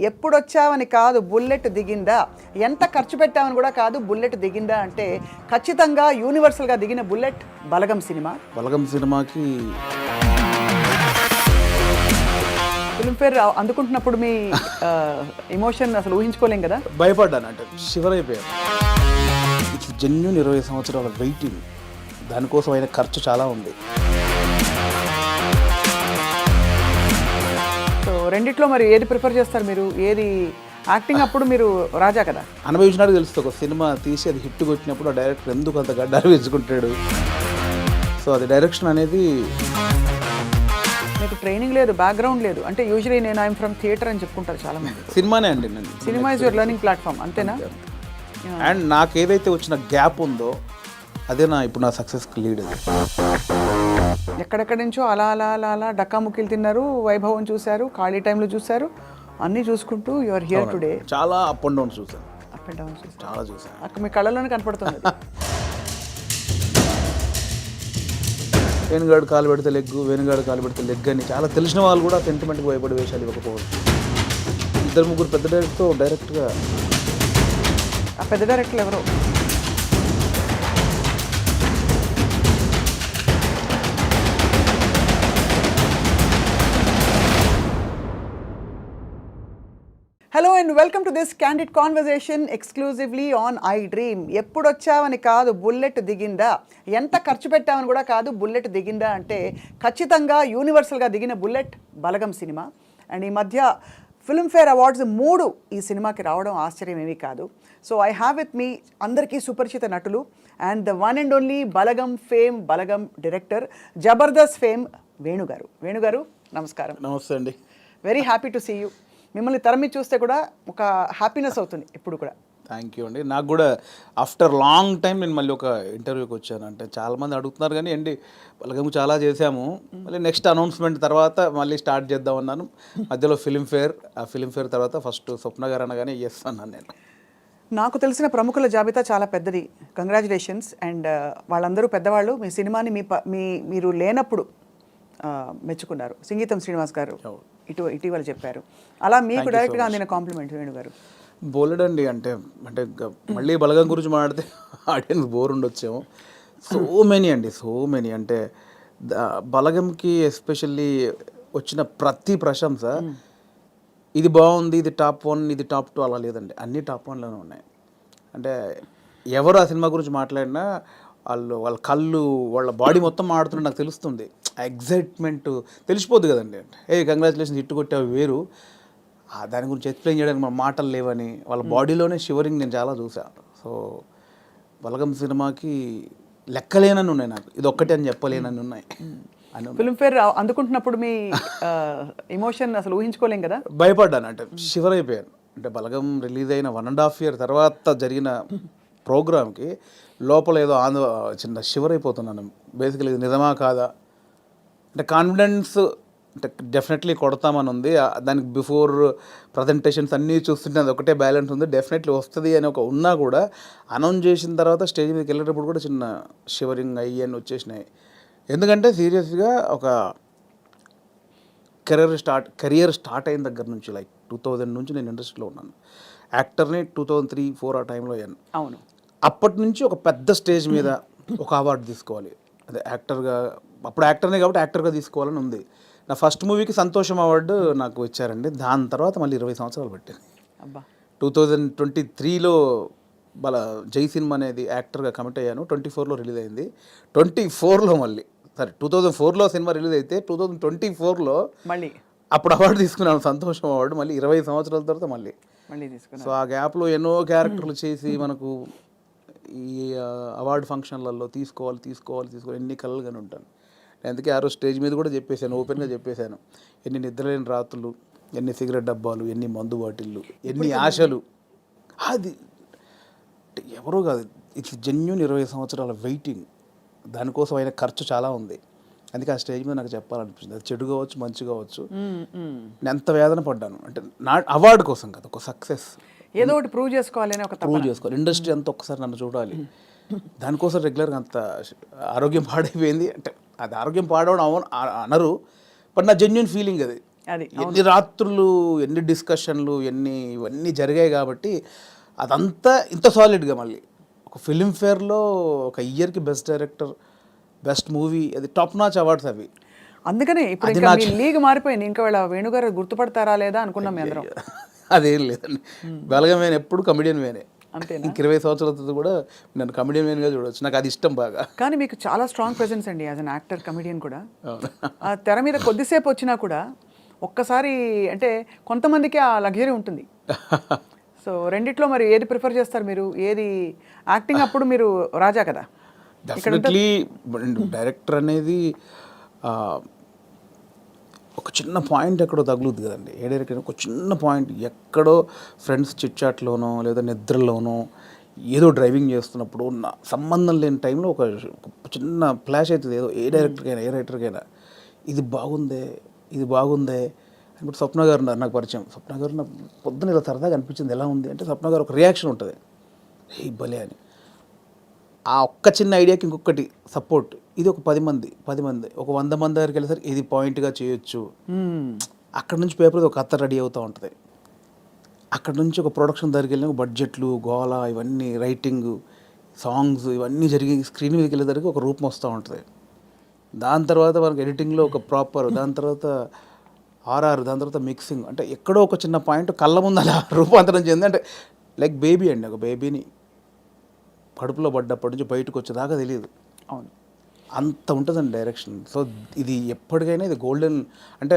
ఎప్పుడొచ్చావని కాదు బుల్లెట్ దిగిందా, ఎంత ఖర్చు పెట్టామని కూడా కాదు బుల్లెట్ దిగిందా అంటే ఖచ్చితంగా యూనివర్సల్గా దిగిన బుల్లెట్ బలగం సినిమా. బలగం సినిమాకి ఫిల్మ్ఫేర్ అందుకుంటున్నప్పుడు మీ ఎమోషన్ అసలు ఊహించుకోలేం కదా. భయపడ్డాను, అంటే షివర్ అయిపోయాను. ఇట్స్ జెన్యూన్ 20 సంవత్సరాల వెయిటింగ్, దానికోసం అయిన ఖర్చు చాలా ఉంది. సో రెండిట్లో మరి ఏది ప్రిఫర్ చేస్తారు మీరు? ఏది యాక్టింగ్ అప్పుడు మీరు రాజా కదా, అనుభవించినట్టు తెలుస్తుంది. ఒక సినిమా తీసి అది హిట్ కొట్టినప్పుడు ఆ డైరెక్టర్ ఎందుకు అంత గడ్డాలు వేసుకుంటాడు. సో అది డైరెక్షన్ అనేది మీకు ట్రైనింగ్ లేదు, బ్యాక్గ్రౌండ్ లేదు. అంటే యూజువలీ నేను ఐఎమ్ ఫ్రమ్ థియేటర్ అని చెప్పుకుంటారు చాలా మంది. సినిమానే అండి, నేను cinema is your learning platform, అంతేనా? అండ్ నాకు ఏదైతే వచ్చిన గ్యాప్ ఉందో అదే ఇప్పుడు నా సక్సెస్కి లీడ్. ఎక్కడెక్కడి నుంచో అలా అలా అలా అలా డక్కాముక్కీలు తిన్నారు, వైభవం చూశారు, ఖాళీ టైంలో చూశారు, అన్నీ చూసుకుంటూ యువర్ హియర్ టుడే. చాలా అప్ అండ్ డౌన్ చూసాను, అప్ అండ్ డౌన్ చూసారు, చాలా చూసాను. అక్కడ మీ కళ్ళలోనే కనపడుతుంది. వేణుగాడు కాలు పెడితే లెగ్గు, వేణుగాడు కాలు పెడితే లెగ్ అని చాలా తెలిసిన వాళ్ళు కూడా సెంటిమెంట్కి భయపడి వేషాలు ఇవ్వకపోవచ్చు. 2-3 పెద్ద డైరెక్టర్తో డైరెక్ట్గా. ఆ పెద్ద డైరెక్టర్లు ఎవరో? Hello and welcome to this candid conversation exclusively on iDream. ఎప్పుడొచ్చావని కాదు బుల్లెట్ దిగిందా, ఎంత ఖర్చు పెట్టామని కూడా కాదు బుల్లెట్ దిగిందా అంటే ఖచ్చితంగా యూనివర్సల్గా దిగిన బుల్లెట్ బలగం సినిమా. అండ్ ఈ మధ్య ఫిల్మ్ఫేర్ అవార్డ్స్ 3 ఈ సినిమాకి రావడం ఆశ్చర్యం ఏమీ కాదు. So I have with me అందరికీ సుపరిచిత నటులు and the one and only Balagam fame, Balagam director, Jabardasth fame వేణుగారు. వేణుగారు నమస్కారం. నమస్తే అండి. Very happy to see you. మిమ్మల్ని తరమి చూస్తే కూడా ఒక హ్యాపీనెస్ అవుతుంది ఇప్పుడు కూడా. థ్యాంక్ యూ అండి. నాకు కూడా ఆఫ్టర్ లాంగ్ టైం నేను మళ్ళీ ఒక ఇంటర్వ్యూకి వచ్చాను. అంటే చాలామంది అడుగుతున్నారు కానీ అండి బలగం చాలా చేశాము, మళ్ళీ నెక్స్ట్ అనౌన్స్మెంట్ తర్వాత మళ్ళీ స్టార్ట్ చేద్దాం అన్నాను. మధ్యలో ఫిల్మ్ఫేర్, ఆ ఫిల్మ్ఫేర్ తర్వాత ఫస్ట్ స్వప్న గారు అనగానే ఎస్ అన్నాను నేను. నాకు తెలిసిన ప్రముఖుల జాబితా చాలా పెద్దది, కంగ్రాచులేషన్స్. అండ్ వాళ్ళందరూ పెద్దవాళ్ళు. మీ సినిమాని మీరు లేనప్పుడు మెచ్చుకున్నారు. సంగీతం శ్రీనివాస్ గారు ఇటీవల చెప్పారు. అలా మీకు డైరెక్ట్గా అందిన కాంప్లిమెంట్ వేణుగారు? బోలెడండి. అంటే మళ్ళీ బలగం గురించి మాట్లాడితే ఆడియన్స్ బోర్ ఉండొచ్చేమో. సో మెనీ అండి, సో మెనీ. అంటే బలగంకి ఎస్పెషల్లీ వచ్చిన ప్రతి ప్రశంస ఇది బాగుంది, ఇది టాప్ 1, ఇది టాప్ 2 అలా లేదండి, అన్నీ టాప్ 1లోనే ఉన్నాయి. అంటే ఎవరు ఆ సినిమా గురించి మాట్లాడినా వాళ్ళ కళ్ళు, వాళ్ళ బాడీ మొత్తం ఆడుతున్నట్టు నాకు తెలుస్తుంది. ఎగ్జైట్మెంట్ తెలిసిపోద్ది కదండి. కంగ్రాచులేషన్స్ హిట్ కొట్టావు వేరు, దాని గురించి ఎక్స్ప్లెయిన్ చేయడానికి మన మాటలు లేవని వాళ్ళ బాడీలోనే షివరింగ్ నేను చాలా చూసాను. సో బలగం సినిమాకి లెక్కలేనని ఉన్నాయి, నాకు ఇది ఒక్కటే అని చెప్పలేనని ఉన్నాయి. ఫిల్మ్ఫేర్ అందుకుంటున్నప్పుడు మీ ఎమోషన్ అసలు ఊహించుకోలేం కదా. భయపడ్డాను, అంటే షివర్ అయిపోయాను. అంటే బలగం రిలీజ్ అయిన 1.5 year తర్వాత జరిగిన ప్రోగ్రామ్కి లోపల ఏదో చిన్న షివర్ అయిపోతున్నాను. బేసికలీ ఇది నిజమా కాదా అంటే కాన్ఫిడెన్స్ అంటే డెఫినెట్లీ కొడతామని ఉంది. దానికి బిఫోర్ ప్రజెంటేషన్స్ అన్నీ చూస్తుంటే అది ఒకటే బ్యాలెన్స్ ఉంది, డెఫినెట్లీ వస్తుంది అని ఒక ఉన్నా కూడా అనౌన్స్ చేసిన తర్వాత స్టేజ్ మీదకి వెళ్ళేటప్పుడు కూడా చిన్న షివరింగ్ అయ్యి వచ్చేసినాయి. ఎందుకంటే సీరియస్గా ఒక కెరియర్ స్టార్ట్ అయిన దగ్గర నుంచి లైక్ 2000 నుంచి నేను ఇండస్ట్రీలో ఉన్నాను. యాక్టర్ని 2003-4 ఆ టైంలో అయ్యాను. అవును. అప్పటి నుంచి ఒక పెద్ద స్టేజ్ మీద ఒక అవార్డు తీసుకోవాలి, అదే యాక్టర్గా, అప్పుడు యాక్టర్నే కాబట్టి యాక్టర్గా తీసుకోవాలని ఉంది. నా ఫస్ట్ మూవీకి సంతోషం అవార్డు నాకు ఇచ్చారండి. దాని తర్వాత మళ్ళీ 20 సంవత్సరాలు పట్టింది. 2023లో జై సినిమా అనేది యాక్టర్గా కమిట్ అయ్యాను. 24లో రిలీజ్ అయింది. 24లో మళ్ళీ 2004లో సినిమా రిలీజ్ అయితే 2024లో మళ్ళీ అప్పుడు అవార్డు తీసుకున్నాను, సంతోషం అవార్డు. మళ్ళీ 20 సంవత్సరాల తర్వాత మళ్ళీ తీసుకున్నాను. సో ఆ గ్యాప్లో ఎన్నో క్యారెక్టర్లు చేసి మనకు ఈ అవార్డు ఫంక్షన్లలో తీసుకోవాలి ఎన్ని కలలుగానే ఉంటాను. అందుకే ఆ రోజు స్టేజ్ మీద కూడా చెప్పేశాను, ఓపెన్గా చెప్పేశాను, ఎన్ని నిద్రలేని రాత్రులు, ఎన్ని సిగరెట్ డబ్బాలు, ఎన్ని మందు బాటిళ్ళు, ఎన్ని ఆశలు. అది ఎవరో కాదు, ఇట్స్ జెన్యూన్ 20 సంవత్సరాల వెయిటింగ్, దానికోసం అయిన ఖర్చు చాలా ఉంది. అందుకే ఆ స్టేజ్ మీద నాకు చెప్పాలనిపించింది. అది చెడు కావచ్చు, మంచి కావచ్చు, నేను ఎంత వేదన పడ్డాను అంటే నా అవార్డు కోసం కదా, ఒక సక్సెస్ ఏదో ఒకటి ప్రూవ్ చేసుకోవాలి, ఇండస్ట్రీ అంతా ఒక్కసారి నన్ను చూడాలి. దానికోసం రెగ్యులర్గా అంత ఆరోగ్యం పాడైపోయింది. అంటే అది ఆరోగ్యం పాడవడం అనరు, బట్ నా జెన్యూన్ ఫీలింగ్ అది. అది ఎన్ని రాత్రులు, ఎన్ని డిస్కషన్లు, ఇవన్నీ జరిగాయి కాబట్టి అదంతా ఇంత సాలిడ్గా మళ్ళీ ఒక ఫిలింఫేర్లో ఒక ఇయర్కి బెస్ట్ డైరెక్టర్, బెస్ట్ మూవీ, అది టాప్ నాచ్ అవార్డ్స్ అవి. అందుకనే ఇప్పుడు ఇంకా మీ లీగ్ మారిపోయింది. ఇంకా వీళ్ళ వేణుగారు గుర్తుపడతారా లేదా అనుకున్నాం మీ అందరం. అదేం లేదండి, బలగం వేనే ఎప్పుడు కమెడియన్ వేనే. అంతేనా? ఇంక 20 సంవత్సరాల తర్వాత కూడా నన్ను కమెడియన్ వేన్గా చూడవచ్చు, నాకు అది ఇష్టం బాగా. కానీ మీకు చాలా స్ట్రాంగ్ ప్రెజెన్స్ అండి యాజ్ అన్ యాక్టర్, కమెడియన్ కూడా. ఆ తెర మీద కొద్దిసేపు వచ్చినా కూడా ఒక్కసారి అంటే కొంతమందికి ఆ లగ్జరీ ఉంటుంది. సో రెండిట్లో మరి ఏది ప్రిఫర్ చేస్తారు మీరు? ఏది యాక్టింగ్ అప్పుడు మీరు రాజా కదా. డెఫినెట్లీ డైరెక్టర్ అనేది ఒక చిన్న పాయింట్ ఎక్కడో తగులుద్ది కదండి. ఏ డైరెక్టర్ ఒక చిన్న పాయింట్ ఎక్కడో ఫ్రెండ్స్ చిట్చాట్లోనో లేదా నిద్రలోనో ఏదో డ్రైవింగ్ చేస్తున్నప్పుడు సంబంధం లేని టైంలో ఒక చిన్న ఫ్లాష్ అవుతుంది ఏదో, ఏ రైటర్కైనా ఇది బాగుందే అని. స్వప్న గారు ఉన్నారు నాకు పరిచయం. స్వప్న గారు నాకు పొద్దున ఇలా సరదాగా అనిపించింది, ఎలా ఉంది అంటే స్వప్న గారు ఒక రియాక్షన్ ఉంటుంది, ఏ భలే అని. ఆ ఒక్క చిన్న ఐడియాకి ఇంకొకటి సపోర్ట్. ఇది ఒక 10 మంది ఒక 100 మంది దగ్గరికి వెళ్ళేసరికి ఇది పాయింట్గా చేయొచ్చు. అక్కడ నుంచి పేపర్ ఒక కథ రెడీ అవుతూ ఉంటుంది. అక్కడ నుంచి ఒక ప్రొడక్షన్ దగ్గరికి వెళ్ళిన బడ్జెట్లు, గోల, ఇవన్నీ రైటింగ్, సాంగ్స్ ఇవన్నీ జరిగి స్క్రీన్ మీదకి వెళ్ళేసరికి ఒక రూపం వస్తూ ఉంటుంది. దాని తర్వాత మనకి ఎడిటింగ్లో ఒక ప్రాపర్, దాని తర్వాత ఆర్ఆర్, దాని తర్వాత మిక్సింగ్, అంటే ఎక్కడో ఒక చిన్న పాయింట్ కళ్ళ ముందు అలా రూపాంతరం చెంది. అంటే లైక్ బేబీ అండి, ఒక బేబీని కడుపులో పడ్డప్పటి నుంచి బయటకు వచ్చేదాకా తెలియదు. అవును, అంత ఉంటుందండి డైరెక్షన్. సో ఇది ఎప్పటికైనా ఇది గోల్డెన్. అంటే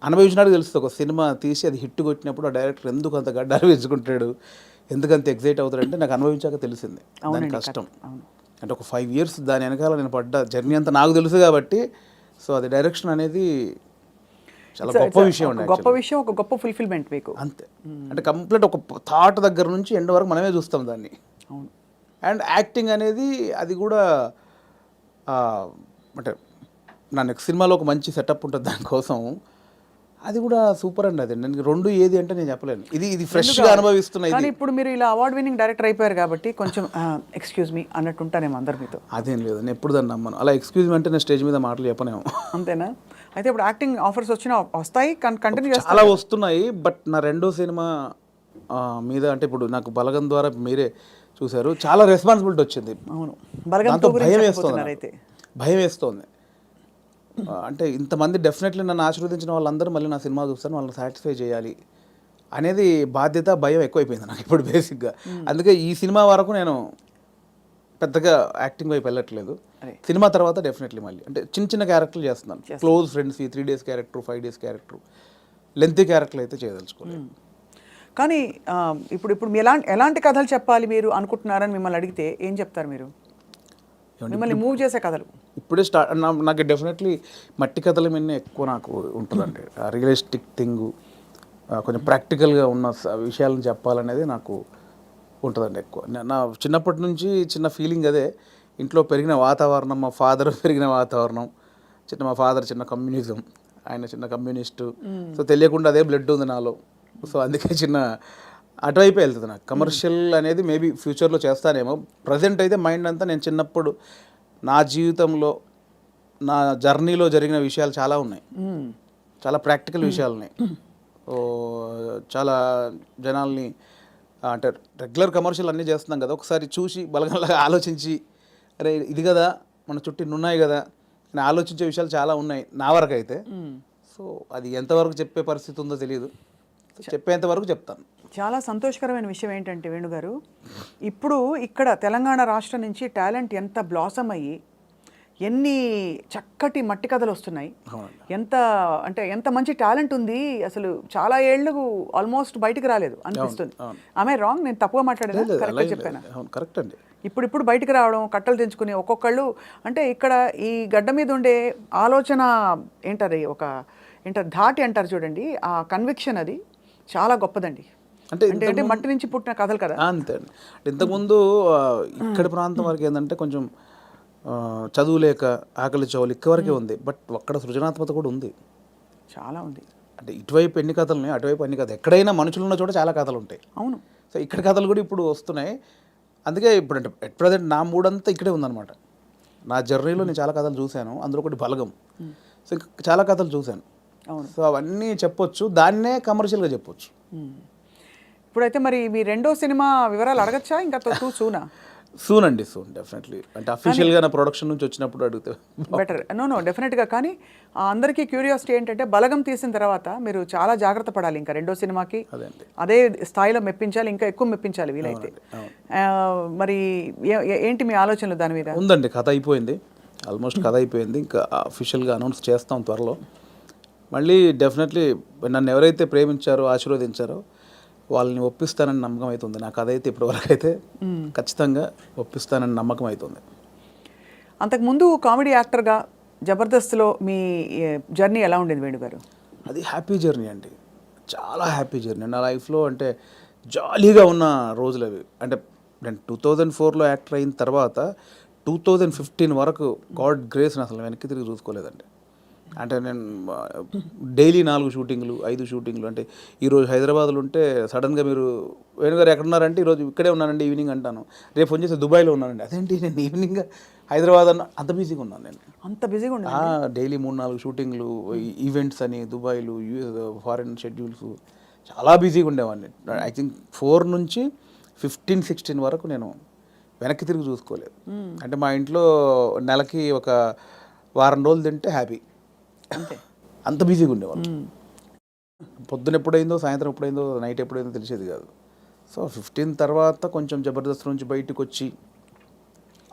అనుభవించినట్టు తెలుస్తుంది. ఒక సినిమా తీసి అది హిట్ కొట్టినప్పుడు ఆ డైరెక్టర్ ఎందుకు అంత గడ్డాలు వేసుకుంటాడు, ఎందుకంత ఎగ్జైట్ అవుతాడంటే నాకు అనుభవించాక తెలిసింది దాని కష్టం. అంటే ఒక 5 years దాని వెనకాల నేను పడ్డ జర్నీ అంతా నాకు తెలుసు కాబట్టి. సో అది డైరెక్షన్ అనేది చాలా గొప్ప విషయం అండి, గొప్ప విషయం, ఒక గొప్ప ఫుల్ఫిల్మెంట్ మీకు. అంతే. అంటే కంప్లీట్ ఒక థాట్ దగ్గర నుంచి ఎండ్ వరకు మనమే చూస్తాం దాన్ని. అవును. అండ్ యాక్టింగ్ అనేది అది కూడా అంటే నా నెక్స్ట్ సినిమాలో ఒక మంచి సెటప్ ఉంటుంది దానికోసం, అది కూడా సూపర్ అండి. అది నేను రెండు ఏది అంటే నేను చెప్పలేను, ఇది ఫ్రెష్గా అనుభవిస్తున్నాయి. కానీ ఇప్పుడు మీరు ఇలా అవార్డ్ విన్నింగ్ డైరెక్టర్ అయిపోయారు కాబట్టి కొంచెం ఎక్స్క్యూజ్ మీ అన్నట్టు ఉంటానేమో అందరి మీతో. అదేం లేదు, నేను ఎప్పుడు దాన్ని నమ్మను. అలా ఎక్స్క్యూజ్ మీ అంటే నేను స్టేజ్ మీద మాటలు చెప్పనేమో. అంతేనా? అయితే ఇప్పుడు యాక్టింగ్ ఆఫర్స్ వచ్చినా వస్తాయి, కంటిన్యూ చేస్తారు? చాలా వస్తున్నాయి. బట్ నా రెండో సినిమా మీద అంటే ఇప్పుడు నాకు బలగం ద్వారా మీరే చూశారు, చాలా రెస్పాన్సిబిలిటీ వచ్చింది. అవును, దాంతో భయం వేస్తోంది. అంటే ఇంతమంది డెఫినెట్లీ నన్ను ఆశీర్వదించిన వాళ్ళందరూ మళ్ళీ నా సినిమా చూస్తాను, వాళ్ళని సాటిస్ఫై చేయాలి అనేది బాధ్యత, భయం ఎక్కువైపోయింది నాకు ఇప్పుడు బేసిక్గా. అందుకే ఈ సినిమా వరకు నేను పెద్దగా యాక్టింగ్ వైపు వెళ్ళట్లేదు. సినిమా తర్వాత డెఫినెట్లీ మళ్ళీ అంటే చిన్న చిన్న క్యారెక్టర్లు చేస్తున్నాను. Close friends, 3 days character, 5 days character, lengthy క్యారెక్టర్లు అయితే చేయదలుచుకోలేదు. కానీ ఇప్పుడు ఎలాంటి కథలు చెప్పాలి మీరు అనుకుంటున్నారని మిమ్మల్ని అడిగితే ఏం చెప్తారు మీరు? మిమ్మల్ని మూవ్ చేసే కథలు ఇప్పుడే నాకు డెఫినెట్లీ మట్టి కథల మీద ఎక్కువ నాకు ఉంటుందండి. రియలిస్టిక్ థింగ్, కొంచెం ప్రాక్టికల్గా ఉన్న విషయాలను చెప్పాలనేది నాకు ఉంటుందండి ఎక్కువ. నా చిన్నప్పటి నుంచి చిన్న ఫీలింగ్ అదే. ఇంట్లో పెరిగిన వాతావరణం, మా ఫాదర్ పెరిగిన వాతావరణం, మా ఫాదర్ చిన్న కమ్యూనిజం, ఆయన చిన్న కమ్యూనిస్టు. సో తెలియకుండా అదే బ్లడ్ ఉంది నాలో. సో అందుకే చిన్న అటువైపు వెళ్తుంది నాకు. కమర్షియల్ అనేది మేబీ ఫ్యూచర్లో చేస్తానేమో. ప్రజెంట్ అయితే మైండ్ అంతా నేను చిన్నప్పుడు నా జీవితంలో, నా జర్నీలో జరిగిన విషయాలు చాలా ఉన్నాయి, చాలా ప్రాక్టికల్ విషయాలు ఉన్నాయి. చాలా జనాల్ని అంటే రెగ్యులర్ కమర్షియల్ అన్నీ చేస్తున్నాం కదా, ఒకసారి చూసి బలగంలాగా ఆలోచించి అరే ఇది కదా మన చుట్టూ ఉన్నాయి కదా అని ఆలోచించే విషయాలు చాలా ఉన్నాయి నా వరకు అయితే. సో అది ఎంతవరకు చెప్పే పరిస్థితి ఉందో తెలియదు, చెప్పేంత వరకు చెప్తాను. చాలా సంతోషకరమైన విషయం ఏంటంటే వేణుగారు, ఇప్పుడు ఇక్కడ తెలంగాణ రాష్ట్రం నుంచి టాలెంట్ ఎంత బ్లాసమ్ అయ్యి ఎన్ని చక్కటి మట్టి కథలు వస్తున్నాయి, ఎంత మంచి టాలెంట్ ఉంది అసలు. చాలా ఏళ్ళు ఆల్మోస్ట్ బయటికి రాలేదు అనిపిస్తుంది. ఆమె రాంగ్? నేను తప్పుగా మాట్లాడేది కరెక్ట్గా చెప్పాను? కరెక్ట్ అండి. ఇప్పుడు బయటకు రావడం, కట్టలు తెంచుకుని ఒక్కొక్కళ్ళు అంటే ఇక్కడ ఈ గడ్డ మీద ఉండే ఆలోచన ఏంటది, ధాటి అంటారు చూడండి, ఆ కన్విక్షన్ అది చాలా గొప్పదండి. అంటే మట్టి నుంచి పుట్టిన కథలు కదా. అంతే అండి. ఇంతకుముందు ఇక్కడ ప్రాంతం వరకు ఏంటంటే కొంచెం చదువు లేక ఆకలి చౌలు ఇక్కవరకే ఉంది. బట్ అక్కడ సృజనాత్మకత కూడా ఉంది, చాలా ఉంది. అంటే ఇటువైపు ఎన్ని కథలు ఉన్నాయి, అటువైపు ఎన్ని కథలు. ఎక్కడైనా మనుషులు ఉన్న చోట చాలా కథలు ఉంటాయి. అవును. సో ఇక్కడ కథలు కూడా ఇప్పుడు వస్తున్నాయి. అందుకే ఇప్పుడు అంటే ఎట్ ప్రజెంట్ నా మూడంతా ఇక్కడే ఉందన్నమాట. నా జర్నీలో నేను చాలా కథలు చూశాను, అందులో ఒకటి బలగం. సో ఇంకా చాలా కథలు చూశాను. అవును. సో అవన్నీ చెప్పొచ్చు, దాన్నే కమర్షియల్గా చెప్పొచ్చు. ఇప్పుడైతే మరి మీ రెండో సినిమా వివరాలు అడగచ్చా ఇంకా టూ సూనా? సూన్ అండి, సూన్ డెఫినెట్లీ. అంటే అఫీషియల్గా నా ప్రొడక్షన్ నుంచి వచ్చినప్పుడు అడిగితే బెటర్. నో డెఫినెట్గా. కానీ అందరికీ క్యూరియాసిటీ ఏంటంటే బలగం తీసిన తర్వాత మీరు చాలా జాగ్రత్త పడాలి ఇంకా రెండో సినిమాకి అదే అండి. అదే స్థాయిలో మెప్పించాలి, ఇంకా ఎక్కువ మెప్పించాలి వీలైతే. మరి ఏంటి మీ ఆలోచనలు దాని మీద? ఉందండి, కథ అయిపోయింది, ఆల్మోస్ట్ కథ అయిపోయింది. ఇంకా అఫీషియల్గా అనౌన్స్ చేస్తాం త్వరలో. మళ్ళీ డెఫినెట్లీ నన్ను ఎవరైతే ప్రేమించారో, ఆశీర్వదించారో వాళ్ళని ఒప్పిస్తానని నమ్మకం అవుతుంది. నా కథ అయితే ఇప్పటివరకు అయితే ఖచ్చితంగా ఒప్పిస్తానని నమ్మకం అవుతుంది. అంతకుముందు కామెడీ యాక్టర్గా జబర్దస్త్లో మీ జర్నీ ఎలా ఉండేది వేణు గారు? అది హ్యాపీ జర్నీ అండి, చాలా హ్యాపీ జర్నీ నా లైఫ్లో. అంటే జాలీగా ఉన్న రోజులు అవి. అంటే నేను 2004లో యాక్టర్ అయిన తర్వాత 2015 వరకు గాడ్ గ్రేస్ని అసలు వెనక్కి తిరిగి చూసుకోలేదండి. అంటే నేను డైలీ 4 షూటింగ్లు 5 షూటింగ్లు. అంటే ఈరోజు హైదరాబాద్లో ఉంటే సడన్గా మీరు వేణుగారు ఎక్కడున్నారంటే ఈరోజు ఇక్కడే ఉన్నానండి ఈవినింగ్ అంటాను. రేపు ఫోన్ చేస్తే దుబాయ్లో ఉన్నానండి. అదేంటి నేను ఈవినింగ్ హైదరాబాద్ అన్న, అంత బిజీగా ఉన్నాను నేను. అంత బిజీగా ఉన్నా డైలీ 3-4 షూటింగ్లు, ఈవెంట్స్ అని దుబాయ్లు, ఫారిన్ షెడ్యూల్స్, చాలా బిజీగా ఉండేవాడిని. ఐ థింక్ 4 నుంచి 15-16 వరకు నేను వెనక్కి తిరిగి చూసుకోలేదు. అంటే మా ఇంట్లో నెలకి ఒక వారం రోజులు తింటే హ్యాపీ, అంతే. అంత బిజీగా ఉండేవాళ్ళు. పొద్దున ఎప్పుడైందో, సాయంత్రం ఎప్పుడైందో, నైట్ ఎప్పుడైందో తెలిసేది కాదు. సో 15 తర్వాత కొంచెం జబర్దస్త్ నుంచి బయటకు వచ్చి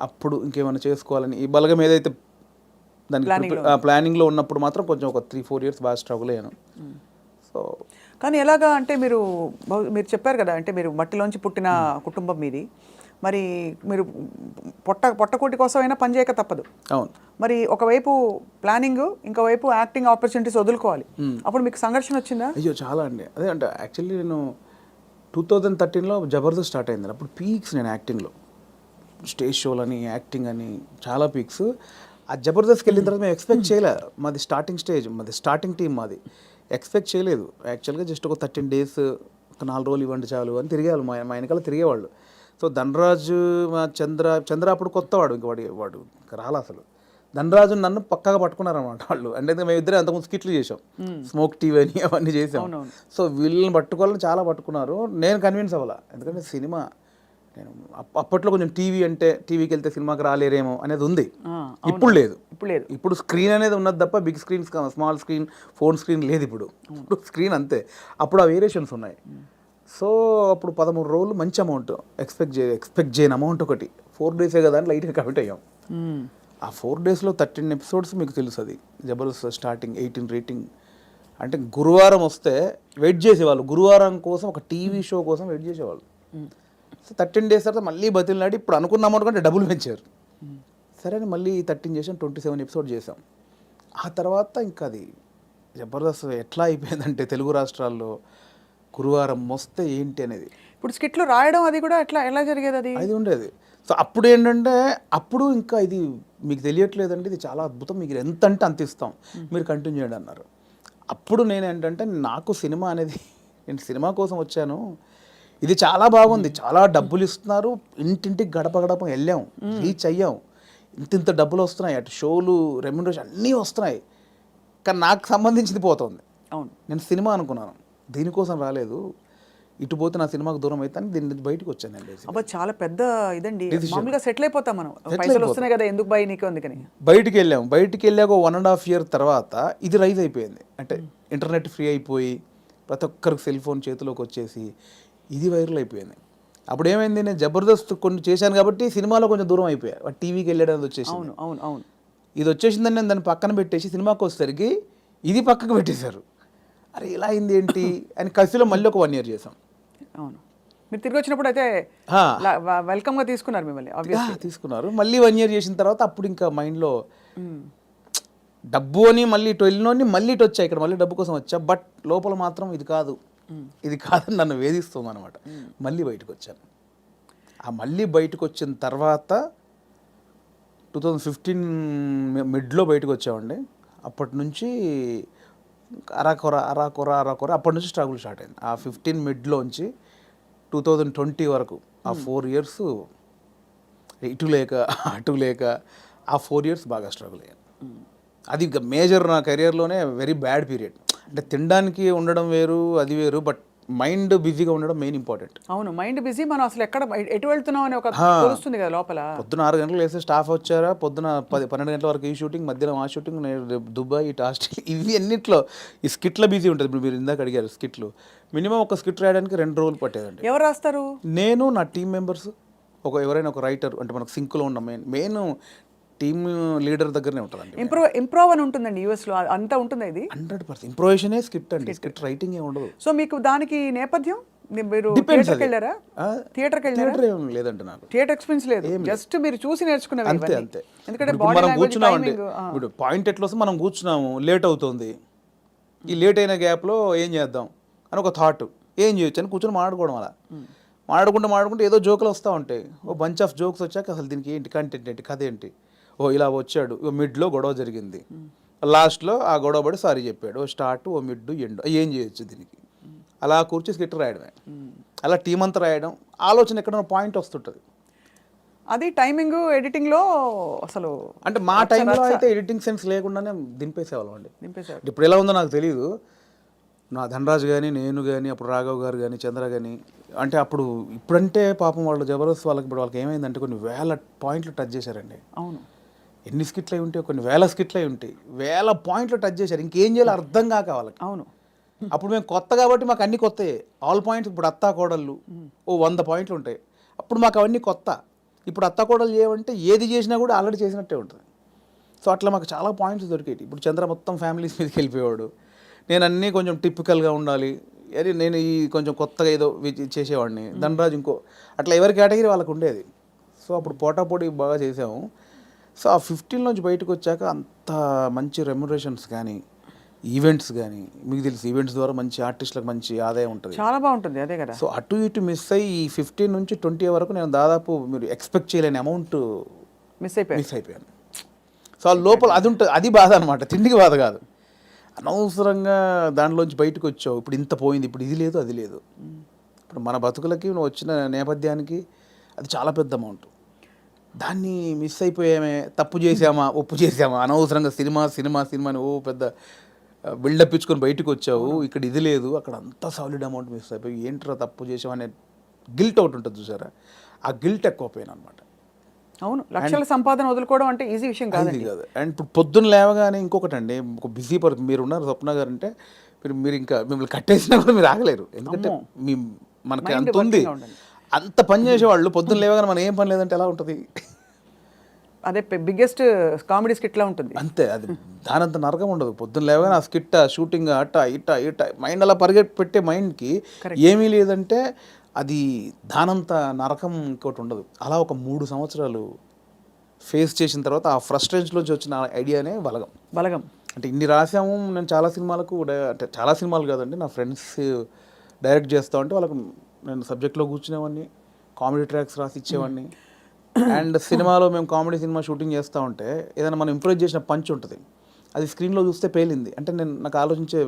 అప్పుడు ఇంకేమైనా చేసుకోవాలని ఈ బలగం ఏదైతే దానికి ప్లానింగ్లో ఉన్నప్పుడు మాత్రం కొంచెం ఒక 3-4 ఇయర్స్ బాగా స్ట్రగుల్ అయ్యాను. సో కానీ ఎలాగా అంటే మీరు చెప్పారు కదా, అంటే మీరు మట్టిలోంచి పుట్టిన కుటుంబం మీది. మరి మీరు పొట్టకూటి కోసం అయినా పని చేయక తప్పదు. అవును. మరి ఒకవైపు ప్లానింగ్, ఇంకోవైపు యాక్టింగ్ ఆపర్చునిటీస్ వదులుకోవాలి. అప్పుడు మీకు సంఘర్షణ వచ్చిందా? అయ్యో చాలా అండి. అదే అంటే యాక్చువల్లీ నేను 2013లో జబర్దస్త్ స్టార్ట్ అయింది. అప్పుడు పీక్స్ నేను యాక్టింగ్లో, స్టేజ్ షోలని, యాక్టింగ్ అని చాలా పీక్స్. ఆ జబర్దస్త్కి వెళ్ళిన తర్వాత మేము ఎక్స్పెక్ట్ చేయలే. మాది స్టార్టింగ్ స్టేజ్, మాది స్టార్టింగ్ టీం, మాది ఎక్స్పెక్ట్ చేయలేదు. యాక్చువల్గా జస్ట్ ఒక 13 డేస్, ఒక 4 రోజులు ఇవ్వండి చాలు అని తిరిగేవాళ్ళు, మా వెనకాల తిరిగేవాళ్ళు. సో ధనరాజు, మా చంద్ర అప్పుడు కొత్తవాడు, ఇంక వాడు రాలా అసలు. ధనరాజు నన్ను పక్కగా పట్టుకున్నారన్నమాట వాళ్ళు. అంటే మేము ఇద్దరే అంతకుముందు స్కిట్లు చేసాం, స్మోక్ టీవీ అని అవన్నీ చేసాం. సో వీళ్ళని పట్టుకోవాలని చాలా పట్టుకున్నారు. నేను కన్విన్స్ అవ్వాల, ఎందుకంటే సినిమా నేను అప్పట్లో కొంచెం టీవీ అంటే టీవీకి వెళ్తే సినిమాకి రాలేరేమో అనేది ఉంది. ఇప్పుడు లేదు. ఇప్పుడు స్క్రీన్ అనేది ఉన్నది తప్ప big screen, small screen, phone screen లేదు. ఇప్పుడు స్క్రీన్ అంతే. అప్పుడు ఆ వేరియేషన్స్ ఉన్నాయి. సో అప్పుడు 13 రోజులు మంచి అమౌంట్ ఎక్స్పెక్ట్ చేయని అమౌంట్ ఒకటి. 4 డేసే కదా అని లైట్గా కమిట్ అయ్యాం. ఆ 4 డేస్లో 13 ఎపిసోడ్స్ మీకు తెలుసు. అది జబర్దస్త్ స్టార్టింగ్ 18 రేటింగ్. అంటే గురువారం వస్తే వెయిట్ చేసేవాళ్ళు, గురువారం కోసం ఒక టీవీ షో కోసం వెయిట్ చేసేవాళ్ళు. సో 13 డేస్ తర్వాత మళ్ళీ బతిలాడి ఇప్పుడు అనుకున్న అమౌంట్ కంటే డబుల్ పెంచారు. సరే అని మళ్ళీ 13 చేసాం, 27 ఎపిసోడ్ చేసాం. ఆ తర్వాత ఇంకా అది జబర్దస్త్ ఎట్లా అయిపోయిందంటే తెలుగు రాష్ట్రాల్లో గురువారం వస్తే ఏంటి అనేది. ఇప్పుడు స్కిట్లు రాయడం అది కూడా ఎలా జరిగేది? అది ఉండేది. సో అప్పుడు ఏంటంటే, అప్పుడు ఇంకా ఇది మీకు తెలియట్లేదండి, ఇది చాలా అద్భుతం, మీకు ఎంత అంటే అంత ఇస్తాం, మీరు కంటిన్యూ చేయండి అన్నారు. అప్పుడు నేను ఏంటంటే, నాకు సినిమా అనేది, నేను సినిమా కోసం వచ్చాను, ఇది చాలా బాగుంది, చాలా డబ్బులు ఇస్తున్నారు, ఇంటింటికి గడప గడప వెళ్ళాం, రీచ్ అయ్యాం, ఇంత డబ్బులు వస్తున్నాయి, అటు షోలు, రెమ్యునరేషన్ అన్నీ వస్తున్నాయి, కానీ నాకు సంబంధించింది పోతుంది. అవును, నేను సినిమా అనుకున్నాను, దీనికోసం రాలేదు, ఇటు పోతే నా సినిమాకు దూరం అయితే దీని నుంచి బయటకు వచ్చానండి. అబ్బా చాలా పెద్ద ఇదండి. మామూలుగా సెటిల్ అయిపోతాం మనం, పైసలు వస్తున్నాయి కదా, ఎందుకు బై నీకు అందుకని బయటికి వెళ్ళాక 1.5 year తర్వాత ఇది రైజ్ అయిపోయింది. అంటే ఇంటర్నెట్ ఫ్రీ అయిపోయి ప్రతి ఒక్కరికి సెల్ ఫోన్ చేతిలోకి వచ్చేసి ఇది వైరల్ అయిపోయింది. అప్పుడు ఏమైంది, నేను జబర్దస్త్ కొన్ని చేశాను కాబట్టి సినిమాలో కొంచెం దూరం అయిపోయా, టీవీకి వెళ్ళడం వచ్చేసి. అవును ఇది వచ్చేసిందని నేను దాన్ని పక్కన పెట్టేసి సినిమాకి వచ్చేసరికి ఇది పక్కకు పెట్టేశారు. అరే ఇలా అయింది ఏంటి అని కసిలో మళ్ళీ ఒక 1 year చేసాం. అవును, మీరు తిరిగి వచ్చినప్పుడు అయితే వెల్కమ్గా తీసుకున్నారు మిమ్మల్ని, తీసుకున్నారు. మళ్ళీ 1 year చేసిన తర్వాత అప్పుడు ఇంకా మైండ్లో డబ్బు అని మళ్ళీ ఇటు వెళ్ళినోని మళ్ళీ ఇటు వచ్చా, ఇక్కడ మళ్ళీ డబ్బు కోసం వచ్చా, బట్ లోపల మాత్రం ఇది కాదని నన్ను వేధిస్తుంది అనమాట. మళ్ళీ బయటకు వచ్చాను. ఆ మళ్ళీ బయటకు వచ్చిన తర్వాత 2015 మిడ్లో బయటకు వచ్చామండి. అప్పటి నుంచి అరాకొర అప్పటి నుంచి స్ట్రగుల్ స్టార్ట్ అయింది. ఆ 15 మిడ్లోంచి 2020 వరకు ఆ 4 years ఇటు లేక అటు లేక ఆ 4 years బాగా స్ట్రగుల్ అయ్యాను. అది మేజర్ నా కెరియర్లోనే వెరీ బ్యాడ్ పీరియడ్. అంటే తినడానికి ఉండడం వేరు, అది వేరు, బట్ మైండ్ బిజీగా ఉండడం మెయిన్ ఇంపార్టెంట్. అవును, మైండ్ బిజీ. మనం అసలు ఎక్కడ ఎటు వెళ్తున్నాం అని ఒక తెలుస్తుంది కదా లోపల. పొద్దున 6 గంటలకు వేస్తే స్టాఫ్ వచ్చారా, పొద్దున 12 గంటల వరకు ఈ షూటింగ్, మధ్యాహ్నం ఆ షూటింగ్, దుబాయ్, ఇటు ఆస్ట్రేలియా, ఇవి అన్నిట్లో ఈ స్కిట్ల బిజీ ఉంటుంది. ఇప్పుడు మీరు ఇందాక అడిగారు స్కిట్లు, మినిమం ఒక స్కిట్ రాయడానికి 2 రోజులు పట్టేదండి. ఎవరు రాస్తారు? నేను, నా టీం మెంబర్స్, ఎవరైనా ఒక రైటర్, అంటే మనకు సింక్లో ఉన్న మెయిన్ టీమ్ లీడర్ దగ్గరనే ఉంటుందండి. ఇంప్రూవ్ అని ఉంటుందండి యూఎస్లో, అంతా ఉంటుంది ఇది. 100% ఇంప్రొవేషనే స్క్రిప్ట్ అండి, స్క్రిప్ట్ రైటింగ్ ఏ ఉండదు. సో మీకు దానికి నేపథ్యం, మీరు Depends థియేటర్కి అది. వెళ్ళారా? థియేటర్కి వెళ్ళారా? థియేటర్ ఏం లేదండి నాకు. థియేటర్ ఎక్స్పీరియన్స్ లేదు, జస్ట్ మీరు చూసి నేర్చుకున్నవి అంతే ఇవన్నీ. అంతే. ఎందుకంటే ఇప్పుడు బాడీ మనం లాంగ్వేజ్, కూర్చున్నామండి, టైమింగ్. ఇప్పుడు పాయింట్ ఎట్లా వస్తే మనం కూర్చున్నాము, లేట్ అవుతుంది, ఈ లేట్ అయిన గ్యాప్లో ఏం చేద్దాం అని ఒక థాట్, ఏం చేయొచ్చు అని కూర్చొని మాట్లాడుకోవడం. అలా మాడుకుంటే ఏదో జోకులు వస్తూ ఉంటాయి. ఓ బంచ్ ఆఫ్ జోక్స్ వచ్చాక అసలు దీనికి ఏంటి కంటెంట్ ఏంటి, కథ ఏంటి, ఓ ఇలా వచ్చాడు, ఓ మిడ్లో గొడవ జరిగింది, లాస్ట్లో ఆ గొడవ పడి సారీ చెప్పాడు, ఓ స్టార్ట్, ఓ మిడ్, ఎండ్, ఏం చేయొచ్చు దీనికి. అలా కూర్చి స్కిట్ రాయడమే, అలా టీం అంతా రాయడం, ఆలోచన ఎక్కడైనా పాయింట్ వస్తుంటుంది. అది టైమింగ్ ఎడిటింగ్లో అసలు అంటే మా టైంలో అయితే ఎడిటింగ్ సెన్స్ లేకుండానే దింపేసేవాళ్ళం అండి. నింపేశారు. ఇప్పుడు ఎలా ఉందో నాకు తెలియదు. నా ధనరాజు కానీ, నేను కానీ, అప్పుడు రాఘవ్ గారు కానీ, చంద్ర కానీ, అంటే అప్పుడు ఇప్పుడంటే పాపం వాళ్ళు జబర్దస్త్ వాళ్ళకి, ఇప్పుడు వాళ్ళకి ఏమైందంటే కొన్ని వేల పాయింట్లు టచ్ చేశారండి. అవును, ఎన్ని స్కిట్లు అయి ఉంటాయి, కొన్ని వేల స్కిట్లు అయి ఉంటాయి, వేల పాయింట్లు టచ్ చేశారు. ఇంకేం చేయాలో అర్థం కాక వాళ్ళకి. అవును. అప్పుడు మేము కొత్త కాబట్టి మాకు అన్ని కొత్తయే, ఆల్ పాయింట్స్. ఇప్పుడు అత్తా కోడళ్ళు ఓ 100 పాయింట్లు ఉంటాయి, అప్పుడు మాకు అవన్నీ కొత్త. ఇప్పుడు అత్తా కోడలు చేయమంటే ఏది చేసినా కూడా ఆల్రెడీ చేసినట్టే ఉంటుంది. సో అట్లా మాకు చాలా పాయింట్స్ దొరికేవి. ఇప్పుడు చంద్ర మొత్తం ఫ్యామిలీస్ మీదకి వెళ్ళిపోయాడు, నేను అన్నీ కొంచెం టిపికల్గా ఉండాలి, అరే నేను ఈ కొంచెం కొత్తగా ఏదో చేసేవాడిని, ధనరాజు ఇంకో, అట్లా ఎవరి కేటగిరీ వాళ్ళకు ఉండేది. సో అప్పుడు పోటాపోటీ బాగా చేసాము. సో ఆ 15 నుంచి బయటకు వచ్చాక అంత మంచి రెమ్యునరేషన్స్ కానీ, ఈవెంట్స్ కానీ, మీకు తెలుసు ఈవెంట్స్ ద్వారా మంచి ఆర్టిస్టులకు మంచి ఆదాయం ఉంటుంది, చాలా బాగుంటుంది. అదే కదా. సో అటు ఇటు మిస్ అయ్యి ఈ 15 నుంచి 20 వరకు నేను దాదాపు మీరు ఎక్స్పెక్ట్ చేయలేని అమౌంట్ మిస్ అయిపోయాను. సో ఆ లోపల అది ఉంటుంది, అది బాధ అనమాట, తిండికి బాధ కాదు. అనవసరంగా దాంట్లోంచి బయటకు వచ్చావు, ఇప్పుడు ఇంత పోయింది, ఇప్పుడు ఇది లేదు అది లేదు. ఇప్పుడు మన బతుకులకి నువ్వు వచ్చిన నేపథ్యానికి అది చాలా పెద్ద అమౌంట్. దాన్ని మిస్ అయిపోయామే, తప్పు చేసామా, ఒప్పు చేసామా, అనవసరంగా సినిమా అని ఓ పెద్ద బిల్డప్ ఇచ్చుకొని బయటకు వచ్చావు, ఇక్కడ ఇది లేదు, అక్కడ అంతా సాలిడ్ అమౌంట్ మిస్ అయిపోయి ఏంట్రా తప్పు చేసామనే గిల్ట్ ఒకటి ఉంటుంది చూసారా, ఆ గిల్ట్ ఎక్కువ పోయిన అనమాట. అవును, లక్షల సంపాదన వదులుకోవడం అంటే ఈజీ విషయం కాదు. అండ్ ఇప్పుడు పొద్దున్న లేవగానే ఇంకొకటి అండి, ఒక బిజీ పర్సన్ మీరు ఉన్నారు స్వప్న గారు అంటే, మీరు ఇంకా మిమ్మల్ని కట్టేసినా కూడా మీరు ఆగలేరు, ఎందుకంటే మనకి అంత ఉంది, అంత పని చేసేవాళ్ళు పొద్దున్న లేవగానే మనం ఏం పని లేదంటే ఎలా ఉంటుంది. అదే బిగ్గెస్ట్ కామెడీ స్కిట్లా ఉంటుంది. అంతే, అది దానంత నరకం ఉండదు. పొద్దున్న లేవగానే ఆ స్కిట్, షూటింగ్, అట్ట ఇట్ట మైండ్ అలా పెట్టే మైండ్కి ఏమీ లేదంటే అది దానంత నరకం ఇంకోటి ఉండదు. అలా ఒక 3 సంవత్సరాలు ఫేస్ చేసిన తర్వాత ఆ ఫ్రస్ట్రేషన్లోంచి వచ్చిన ఐడియానే బలగం. అంటే ఇన్ని రాసాము, నేను చాలా సినిమాలకు, అంటే చాలా సినిమాలు కాదండి, నా ఫ్రెండ్స్ డైరెక్ట్ చేస్తా ఉంటే వాళ్ళకు నేను సబ్జెక్ట్లో కూర్చునేవాడిని, కామెడీ ట్రాక్స్ రాసి ఇచ్చేవాడిని. అండ్ సినిమాలో మేము కామెడీ సినిమా షూటింగ్ చేస్తూ ఉంటే ఏదైనా మనం ఇంప్రూవ్ చేసిన పంచ్ ఉంటుంది, అది స్క్రీన్లో చూస్తే పేలింది అంటే నాకు ఆలోచించే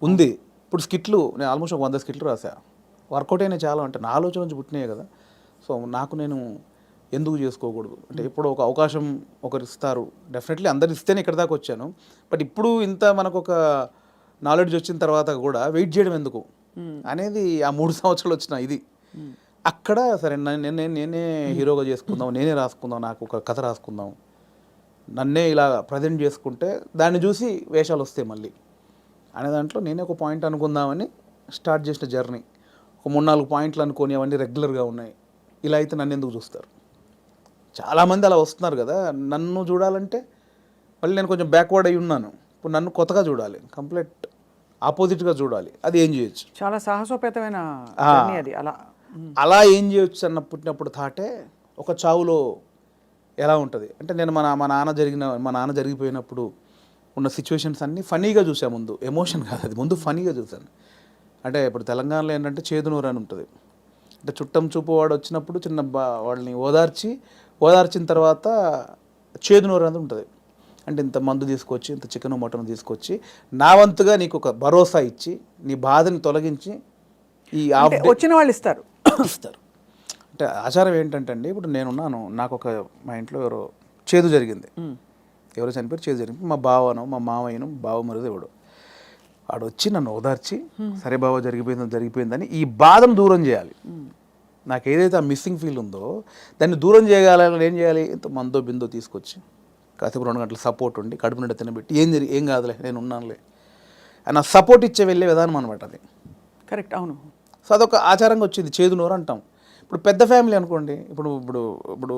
ఉంది. ఇప్పుడు స్కిట్లు నేను ఆల్మోస్ట్ ఒక 100 స్కిట్లు రాసా, వర్కౌట్ అయినా చాలా, అంటే నా ఆలోచన నుంచి పుట్టినాయి కదా. సో నాకు నేను ఎందుకు చేసుకోకూడదు, అంటే ఇప్పుడు ఒక అవకాశం ఒకరు ఇస్తారు, డెఫినెట్లీ అందరు ఇస్తేనే ఇక్కడ దాకా వచ్చాను. బట్ ఇప్పుడు ఇంత మనకు ఒక నాలెడ్జ్ వచ్చిన తర్వాత కూడా వెయిట్ చేయడం ఎందుకు అనేది ఆ 3 సంవత్సరాలు వచ్చిన ఇది. అక్కడ సరే నేనే హీరోగా చేసుకుందాం, నేనే రాసుకుందాం, నాకు ఒక కథ రాసుకుందాం, నన్నే ఇలా ప్రజెంట్ చేసుకుంటే దాన్ని చూసి వేషాలు వస్తాయి మళ్ళీ అనే దాంట్లో నేనే ఒక పాయింట్ అనుకుందామని స్టార్ట్ చేసిన జర్నీ. ఒక 3-4 పాయింట్లు అనుకొని అవన్నీ రెగ్యులర్గా ఉన్నాయి. ఇలా అయితే నన్ను ఎందుకు చూస్తారు, చాలామంది అలా వస్తున్నారు కదా. నన్ను చూడాలంటే మళ్ళీ నేను కొంచెం బ్యాక్వర్డ్ అయి ఉన్నాను, ఇప్పుడు నన్ను కొత్తగా చూడాలి, కంప్లీట్ ఆపోజిట్గా చూడాలి, అది ఏం చేయొచ్చు. చాలా సాహసోపేతమైన జర్నీ అది. అలా ఏం చేయొచ్చు అన్న పుట్టినప్పుడు థాటే ఒక చావులో ఎలా ఉంటుంది అంటే, నేను మా నాన్న జరిగిపోయినప్పుడు ఉన్న సిచ్యువేషన్స్ అన్నీ ఫనీగా చూసాను. ముందు ఎమోషన్ కాదు, అది ముందు ఫనీగా చూశాను. అంటే ఇప్పుడు తెలంగాణలో ఏంటంటే చేదునూరు అని ఉంటుంది, అంటే చుట్టం చూపు వాడు వచ్చినప్పుడు వాళ్ళని ఓదార్చిన తర్వాత చేదునూరు అనేది ఉంటుంది. అంటే ఇంత మందు తీసుకొచ్చి, ఇంత చికెన్ మటన్ తీసుకొచ్చి నా వంతుగా నీకు ఒక భరోసా ఇచ్చి, నీ బాధని తొలగించి ఈ వచ్చిన వాళ్ళు ఇస్తారు. అంటే ఆచారం ఏంటంటే అండి, ఇప్పుడు నేనున్నాను, నాకు ఒక మా ఇంట్లో ఎవరో చేదు జరిగింది, ఎవరో చనిపోయారు, చేదు జరిగింది. మా బావనో మా మావయ్యను బావ మరుదు ఎవడు ఆడు వచ్చి నన్ను ఓదార్చి సరే బావ జరిగిపోయిందని ఈ బాధను దూరం చేయాలి. నాకు ఏదైతే ఆ మిస్సింగ్ ఫీల్ ఉందో దాన్ని దూరం చేయగలని ఏం చేయాలి, ఇంత మందో బిందో తీసుకొచ్చి కాసేపు 2 గంటలు సపోర్ట్ ఉండి కడుపు నిండా తినబెట్టి ఏం కాదులే నేను ఉన్నానులే అని సపోర్ట్ ఇచ్చే వెళ్ళే విధానం అనమాట అది. కరెక్ట్, అవును. సో అదొక ఆచారంగా వచ్చింది, చేదు నోరు అంటాం. ఇప్పుడు పెద్ద ఫ్యామిలీ అనుకోండి, ఇప్పుడు ఇప్పుడు ఇప్పుడు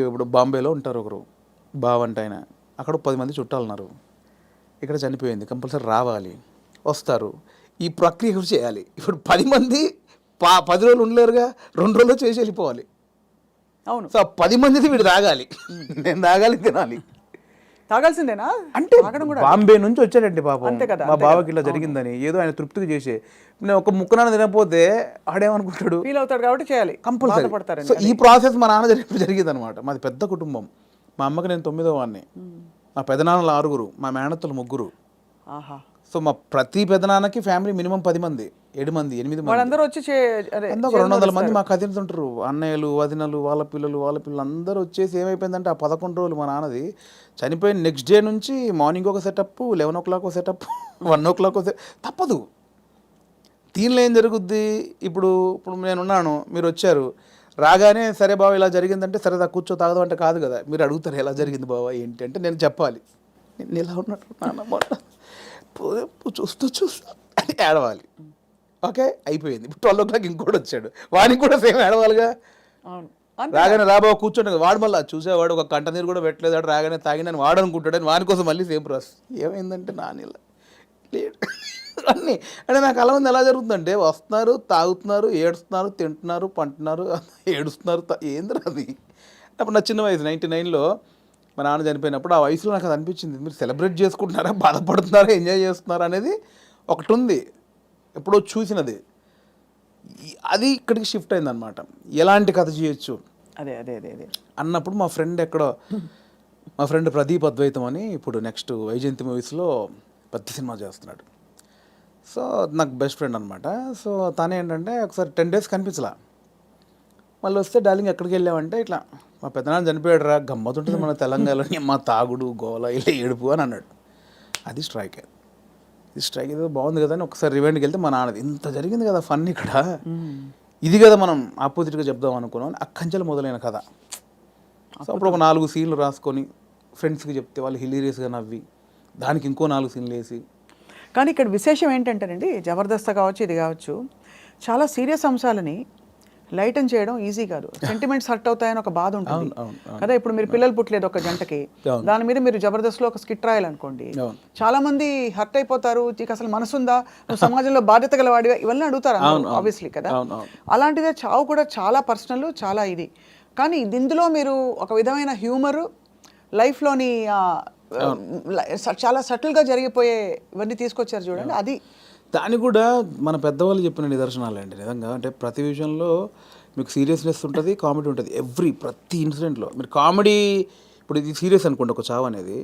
ఇప్పుడు బాంబేలో ఉంటారు ఒకరు బావంట ఆయన, అక్కడ 10 మంది చుట్టాలు ఉన్నారు, ఇక్కడ చనిపోయింది కంపల్సరీ రావాలి, వస్తారు, ఈ ప్రక్రియ కూడా చేయాలి. ఇప్పుడు 10 మంది 10 రోజులు ఉండలేరుగా, 2 రోజుల్లో చేసి వెళ్ళిపోవాలి. అవును. సో 10 మందిది వీడు తాగాలి, నేను తాగాలి, తినాలి. తాగాల్సిందేనా అంటే బాంబే నుంచి వచ్చాడండి పాపం, అంతే కదా, మా బావకి ఇలా జరిగిందని ఏదో ఆయన తృప్తికి చేసే, నేను ఒక ముక్కనాన్న తినకపోతే ఆడేమనుకుంటాడు, ఫీల్ అవుతాడు కాబట్టి చేయాలి, కంపల్సరీ. సో ఈ ప్రాసెస్ మా నాన్న జరిగింది అనమాట. మాది పెద్ద కుటుంబం, మా అమ్మకి నేను 9వ వాడిని, మా పెదనాన్నలు 6, మా మేనత్తలు 3. ఆహా. సో మా ప్రతి పెదనాన్నకి ఫ్యామిలీ మినిమం 10 మంది, 7 మంది, 8 మంది, వాళ్ళందరూ వచ్చి అందరూ 200 మంది మా కజిన్స్ ఉంటారు, అన్నయ్యలు వదినలు వాళ్ళ పిల్లలు అందరూ వచ్చేసి ఏమైపోయిందంటే ఆ 11 రోజులు మా నాన్నది చనిపోయిన నెక్స్ట్ డే నుంచి మార్నింగ్ ఒక సెటప్, 11 o'clock ఒక సెటప్, 1 o'clock ఒక తప్పదు. దీనిలో ఏం జరుగుద్ది, ఇప్పుడు నేనున్నాను, మీరు వచ్చారు, రాగానే సరే బావ ఇలా జరిగిందంటే సరే కూర్చో తాగదు అంటే కాదు కదా, మీరు అడుగుతారు ఎలా జరిగింది బావ ఏంటి అంటే నేను చెప్పాలి, నేను ఇలా ఉన్నట్టు నాన్న చూస్తూ అని ఏడవాలి. ఓకే అయిపోయింది. ఇప్పుడు 12 o'clock ఇంకోటి వచ్చాడు, వానికి కూడా సేమ్ ఏడవాలిగా. రాగానే రాబావ కూర్చోండి, వాడు మళ్ళీ చూసేవాడు ఒక కంట నీరు కూడా పెట్టలేదు, వాడు రాగానే తాగినని వాడు అనుకుంటాడని వాని కోసం మళ్ళీ సేమ్ ప్రాసెస్. ఏమైందంటే నానిలా లేడు అన్నీ అంటే నాకు అలా ఉంది. ఎలా జరుగుతుందంటే వస్తున్నారు, తాగుతున్నారు, ఏడుస్తున్నారు, తింటున్నారు, పంటున్నారు, ఏడుస్తున్నారు, ఏంద్రా అది. అప్పుడు నా చిన్న వయసు 99లో మా నాన్న చనిపోయినప్పుడు ఆ వయసులో నాకు అది అనిపించింది, మీరు సెలబ్రేట్ చేసుకుంటున్నారా, బాధపడుతున్నారా, ఎంజాయ్ చేస్తున్నారా అనేది ఒకటి ఉంది, ఎప్పుడో చూసినది. అది ఇక్కడికి షిఫ్ట్ అయిందనమాట. ఎలాంటి కథ చేయొచ్చు అదే అదే అదే అదే అన్నప్పుడు మా ఫ్రెండ్ ప్రదీప్ అద్వైతం అని ఇప్పుడు నెక్స్ట్ వైజయంతి మూవీస్లో పెద్ద సినిమా చేస్తున్నాడు. సో నాకు బెస్ట్ ఫ్రెండ్ అనమాట. సో తను ఏంటంటే ఒకసారి 10 days కనిపించలా, మళ్ళీ వస్తే డార్లింగ్ ఎక్కడికి వెళ్ళామంటే ఇట్లా మా పెద్దనాన్న చనిపోయాడు రా, గమ్మతుంటుంది మన తెలంగాణలోని, మా తాగుడు గోల ఇలా ఏడుపు అని అన్నాడు. అది స్ట్రైక్ ఏదో బాగుంది కదా అని ఒకసారి రివెండ్కి వెళ్తే మా నాన్నది ఇంత జరిగింది కదా ఫన్ ఇక్కడ, ఇది కదా మనం ఆపోజిట్గా చెప్దాం అనుకున్నాం, అక్కంచెలు మొదలైన కథ. సో అప్పుడు ఒక 4 సీన్లు రాసుకొని ఫ్రెండ్స్కి చెప్తే వాళ్ళు హిలీరియస్గా నవ్వి దానికి ఇంకో 4 సీన్లు వేసి. కానీ ఇక్కడ విశేషం ఏంటంటేనండి, జబర్దస్త్ కావచ్చు ఇది కావచ్చు, చాలా సీరియస్ అంశాలని లైటన్ చేయడం ఈజీ కాదు. సెంటిమెంట్స్ హర్ట్ అవుతాయని ఒక బాధ ఉంటుంది కదా. ఇప్పుడు మీరు పిల్లలు పుట్టలేదు ఒక జంటకి, దాని మీద మీరు జబర్దస్త్లో ఒక స్కిట్ రాయాలనుకోండి, చాలా మంది హర్ట్ అయిపోతారు, నీకు అసలు మనసుందా, నువ్వు సమాజంలో బాధ్యత గలవాడిగా, ఇవన్నీ అడుగుతారు ఆబ్వియస్లీ కదా. అలాంటిదే చావు కూడా చాలా పర్సనల్, చాలా ఇది. కానీ ఇందులో మీరు ఒక విధమైన హ్యూమరు, లైఫ్లోని చాలా సటిల్గా జరిగిపోయే ఇవన్నీ తీసుకొచ్చారు చూడండి. అది దాన్ని కూడా మన పెద్దవాళ్ళు చెప్పిన నిదర్శనాలు అండి నిజంగా. అంటే ప్రతి విషయంలో మీకు సీరియస్నెస్ ఉంటుంది, కామెడీ ఉంటుంది. ప్రతి ఇన్సిడెంట్లో మీరు కామెడీ, ఇప్పుడు ఇది సీరియస్ అనుకోండి ఒక చావు అనేది,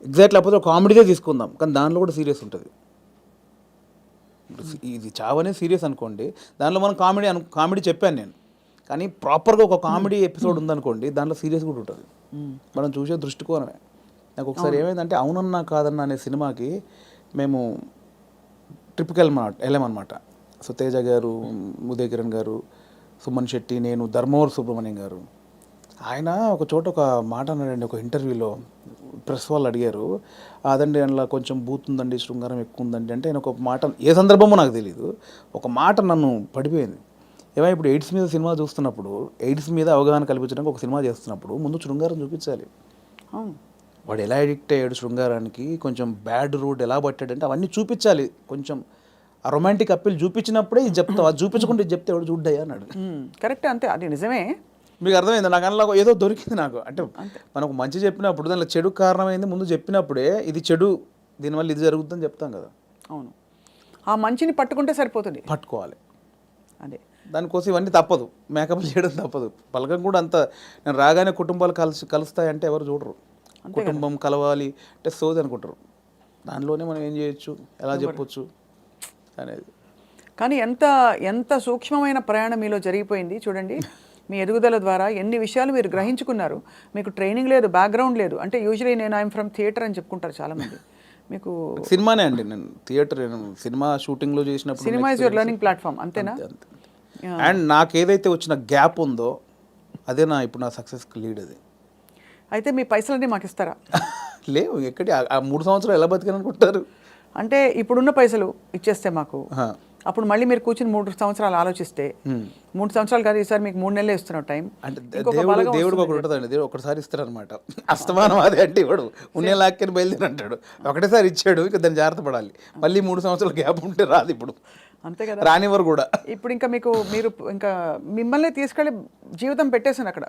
ఎగ్జాక్ట్ లేకపోతే కామెడీగా తీసుకుందాం, కానీ దానిలో కూడా సీరియస్ ఉంటుంది. ఇది చావు అనేది సీరియస్ అనుకోండి, దానిలో మనం కామెడీ చెప్పాను నేను, కానీ ప్రాపర్గా ఒక కామెడీ ఎపిసోడ్ ఉందనుకోండి, దాంట్లో సీరియస్ కూడా ఉంటుంది. మనం చూసే దృష్టికోణమే. నాకు ఒకసారి ఏమైందంటే అవునన్నా కాదన్నా అనే సినిమాకి మేము ట్రిప్కి వెళ్ళామన్నమాట. సో తేజ గారు, ఉదయ్ కిరణ్ గారు, సుమన్ శెట్టి, నేను, ధర్మవరం సుబ్రహ్మణ్యం గారు. ఆయన ఒక చోట ఒక మాట అన్నాడండి ఒక ఇంటర్వ్యూలో, ప్రెస్ వాళ్ళు అడిగారు, అదండి అందులో కొంచెం బూత్ ఉందండి, శృంగారం ఎక్కువ ఉందండి అంటే, ఆయన ఒక మాట, ఏ సందర్భమో నాకు తెలియదు, ఒక మాట నన్ను పడిపోయింది. ఏమైనా ఇప్పుడు ఎయిడ్స్ మీద సినిమా చూస్తున్నప్పుడు, ఎయిడ్స్ మీద అవగాహన కల్పించడానికి ఒక సినిమా చేస్తున్నప్పుడు ముందు శృంగారం చూపించాలి. వాడు ఎలా అడిక్ట్ అయ్యాడు శృంగారానికి, కొంచెం బ్యాడ్ రూట్ ఎలా పట్టాడంటే అవన్నీ చూపించాలి. కొంచెం ఆ రొమాంటిక్ అప్పీల్ చూపించినప్పుడే ఇది చెప్తావు, అది చూపించకుండా ఇది చెప్తే ఎవడు చూడ్డాయి అన్నాడు. కరెక్ట్, అంతే, అది నిజమే. మీకు అర్థమైంది? నాకు అందులో ఏదో దొరికింది నాకు. అంటే మనకు మంచి చెప్పినప్పుడు దానిలో చెడు కారణమైంది ముందు చెప్పినప్పుడే, ఇది చెడు, దీనివల్ల ఇది జరుగుతుందని చెప్తాం కదా. అవును, ఆ మంచిని పట్టుకుంటే సరిపోతుంది, పట్టుకోవాలి. అదే దానికోసం ఇవన్నీ తప్పదు, మేకప్ చేయడం తప్పదు. పలకం కూడా అంత, నేను రాగానే కుటుంబాలు కలుస్తాయంటే ఎవరు చూడరు. కుటుంబం కలవాలి అంటే సోది అనుకుంటారు. దానిలోనే మనం ఏం చేయొచ్చు, ఎలా చెప్పొచ్చు అనేది. కానీ ఎంత సూక్ష్మమైన ప్రయాణం మీలో జరిగిపోయింది చూడండి. మీ ఎదుగుదల ద్వారా ఎన్ని విషయాలు మీరు గ్రహించుకున్నారు. మీకు ట్రైనింగ్ లేదు, బ్యాక్గ్రౌండ్ లేదు. అంటే యూజువలీ నేను ఐఎమ్ ఫ్రమ్ థియేటర్ అని చెప్పుకుంటారు చాలామంది. మీకు సినిమానే అండి, నేను థియేటర్ సినిమా షూటింగ్లో చేసినప్పుడు cinema is your learning platform, అంతేనా? అండ్ నాకు ఏదైతే వచ్చిన గ్యాప్ ఉందో అదే ఇప్పుడు నా సక్సెస్కి లీడ్ అది. అయితే మీ పైసలన్నీ మాకు ఇస్తారా? లేవు, ఎక్కడి ఆ 3 సంవత్సరాలు ఎలా బతికారనుకుంటారు? అంటే ఇప్పుడున్న పైసలు ఇచ్చేస్తే మాకు, అప్పుడు మళ్ళీ మీరు కూర్చుని 3 సంవత్సరాలు ఆలోచిస్తే 3 సంవత్సరాలు కాదు, ఈసారి మీకు 3 నెలలు ఇస్తున్నావు టైం. అంటే దేవుడికి ఒకటి ఉంటుందండి, దేవుడు ఒకటిసారి ఇస్తారు అనమాట. అస్తమానం అదే అంటే ఇవ్వడు, ఉన్నే లాక్కని బయలుదేరి అంటాడు. ఒకటేసారి ఇచ్చాడు, ఇక దాన్ని జాగ్రత్త పడాలి. మళ్ళీ 3 సంవత్సరాల గ్యాప్ ఉంటే రాదు ఇప్పుడు, అంతే కదా, రానివ్వరు కూడా. ఇప్పుడు ఇంకా మీరు ఇంకా మిమ్మల్ని తీసుకెళ్ళి జీవితం పెట్టేశాను అక్కడ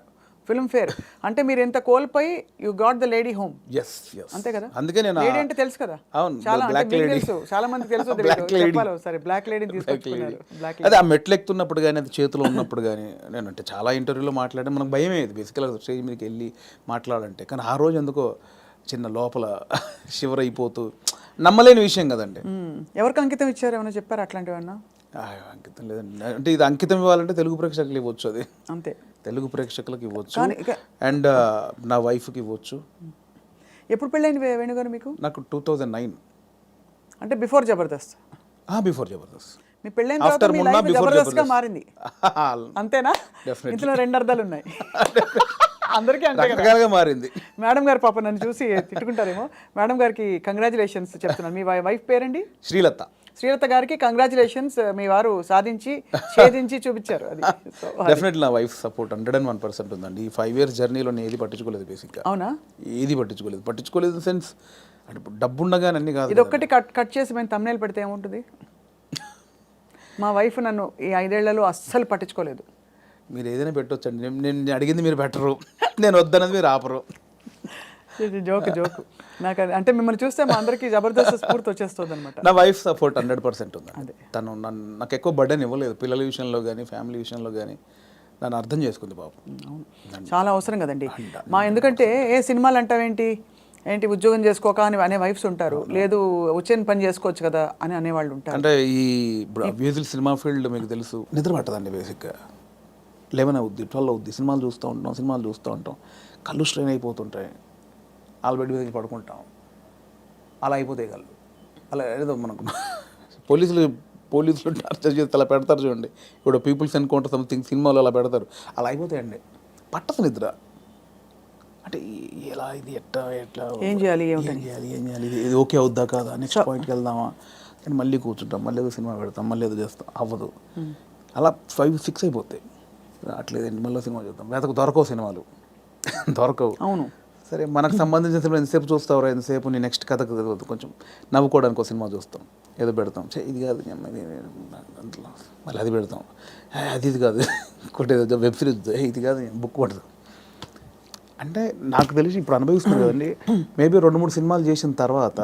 ఫిల్మ్ ఫేర్. అంటే మీరు ఎంత కోల్పోయి you got the lady home. అంతే కదా, అందుకే నేను లేడీ అంటే తెలుసు కదా, చాలా తెలుసు, చాలా మందికి తెలుసు. చెప్పాలి సరే, బ్లాక్ లేడీని తీసుకొచ్చుకున్నారు. అదే ఆ మెట్లు ఎక్కుతున్నప్పుడు కానీ, అది చేతిలో ఉన్నప్పుడు కానీ, నేను అంటే చాలా ఇంటర్వ్యూలో మాట్లాడే మనకు భయం అయ్యేది బేసికల్గా స్టేజ్ మీదకి వెళ్ళి మాట్లాడాలంటే. కానీ ఆ రోజు ఎందుకో చిన్న లోపల షివర్ అయిపోతూ, నమ్మలేని విషయం కదండి. ఎవరికి అంకితం ఇచ్చారు, ఏమైనా చెప్పారు అట్లాంటివన్నా? అంకితం లేదండి, అంటే ఇది అంకితం ఇవ్వాలంటే తెలుగు ప్రేక్షకులు ఇవ్వచ్చు, అది అంతే, తెలుగు ప్రేక్షకులకు ఇవ్వచ్చు అండ్ నా వైఫ్కి ఇవ్వచ్చు. ఎప్పుడు పెళ్ళైంది వేణుగారు మీకు? నాకు 2009, అంటే బిఫోర్ జబర్దస్త్. బిఫోర్ జబర్దస్త్. మీ పెళ్ళైన తర్వాత మీ లైఫ్ జబర్దస్త్గా మారింది, అంతేనా? ఇందులో 2 అర్థాలు ఉన్నాయి. అందరికీ అంతే మారింది. మేడం గారు పాప నన్ను చూసి తిట్టుకుంటారేమో. మేడం గారికి కంగ్రాచులేషన్స్ చెప్తున్నాను. మీ వైఫ్ పేరండి? శ్రీలత. శ్రీలత గారికి కంగ్రాచులేషన్స్, మీ వారు సాధించి ఛేదించి చూపించారు. అది డెఫినెట్లీ నా వైఫ్ సపోర్ట్ 101% ఉందండి. ఈ 5 years జర్నీలో నేను ఏది పట్టించుకోలేదు బేసిక్గా. అవునా? ఏది పట్టించుకోలేదు ఇన్ సెన్స్ అంటే డబ్బు ఉండగానే అన్ని కాదు. ఇది ఒక్కటి కట్ చేసి మేము thumbnail పెడితే ఏముంటుంది? మా వైఫ్ నన్ను ఈ 5 ఏళ్లలో అస్సలు పట్టించుకోలేదు. మీరు ఏదైనా పెట్టొచ్చండి, నేను అడిగింది మీరు పెట్టరు, నేను వద్దన్నది మీరు ఆపరు. జోక్ నాకు అంటే మిమ్మల్ని చూస్తే మా అందరికీ జబర్దస్త్ స్ఫూర్తి వచ్చేస్తుంది అనమాట. నా వైఫ్ సపోర్ట్ 100% ఉందండి. తను నాకు ఎక్కువ బర్డెన్ ఇవ్వలేదు, పిల్లల విషయంలో కానీ ఫ్యామిలీ విషయంలో కానీ నన్ను అర్థం చేసుకుంది పాపం. చాలా అవసరం కదండి ఎందుకంటే ఏ సినిమాలు అంటావేంటి, ఉద్యోగం చేసుకోక అని అనే వైఫ్స్ ఉంటారు, లేదు వచ్చిన పని చేసుకోవచ్చు కదా అని అనేవాళ్ళు ఉంటారు. అంటే ఈ ఇప్పుడు అబ్వియస్లీ సినిమా ఫీల్డ్ మీకు తెలుసు, నిద్ర పట్టదండి బేసిక్గా. 11 అవుద్ది, 12 అవుద్ది, సినిమాలు చూస్తూ ఉంటాం, కళ్ళు స్ట్రెయిన్ అయిపోతుంటాయి, బెడ్ మీద పడుకుంటాం, అలా అయిపోతాయి కళ్ళు. అలా ఏదో మనకు పోలీసులు టార్చర్ చేస్తే అలా పెడతారు చూడండి, ఇప్పుడు పీపుల్స్ ఎన్కౌంటర్ సంథింగ్ సినిమాలో అలా పెడతారు, అలా అయిపోతాయండి. పట్టదు నిద్ర. అంటే ఎలా ఇది ఎట్లా ఏం చేయాలి ఇది ఓకే అవుద్దా కాదా, నెక్స్ట్ పాయింట్కి వెళ్దామా అని మళ్ళీ కూర్చుంటాం, మళ్ళీ ఏదో సినిమా పెడతాం, మళ్ళీ ఏదో చేస్తాం, అవ్వదు. అలా 5-6 అయిపోతాయి. అట్లేదండి, మళ్ళీ సినిమా చూద్దాం, లేకపోతే దొరకవు సినిమాలు, దొరకవు. అవును, సరే మనకు సంబంధించిన సినిమా ఎంతసేపు చూస్తావు, ఎంతసేపు నీ నెక్స్ట్ కథ కొంచెం నవ్వుకోవడానికి ఒక సినిమా చూస్తాం, ఏదో పెడతాం, ఇది కాదు మళ్ళీ అది పెడతాం, అది కాదు ఇంకోటి ఏదో వెబ్ సిరీస్, ఇది కాదు బుక్ పడదు. అంటే నాకు తెలిసి ఇప్పుడు అనుభవిస్తుంది కదండి, మేబీ 2-3 సినిమాలు చేసిన తర్వాత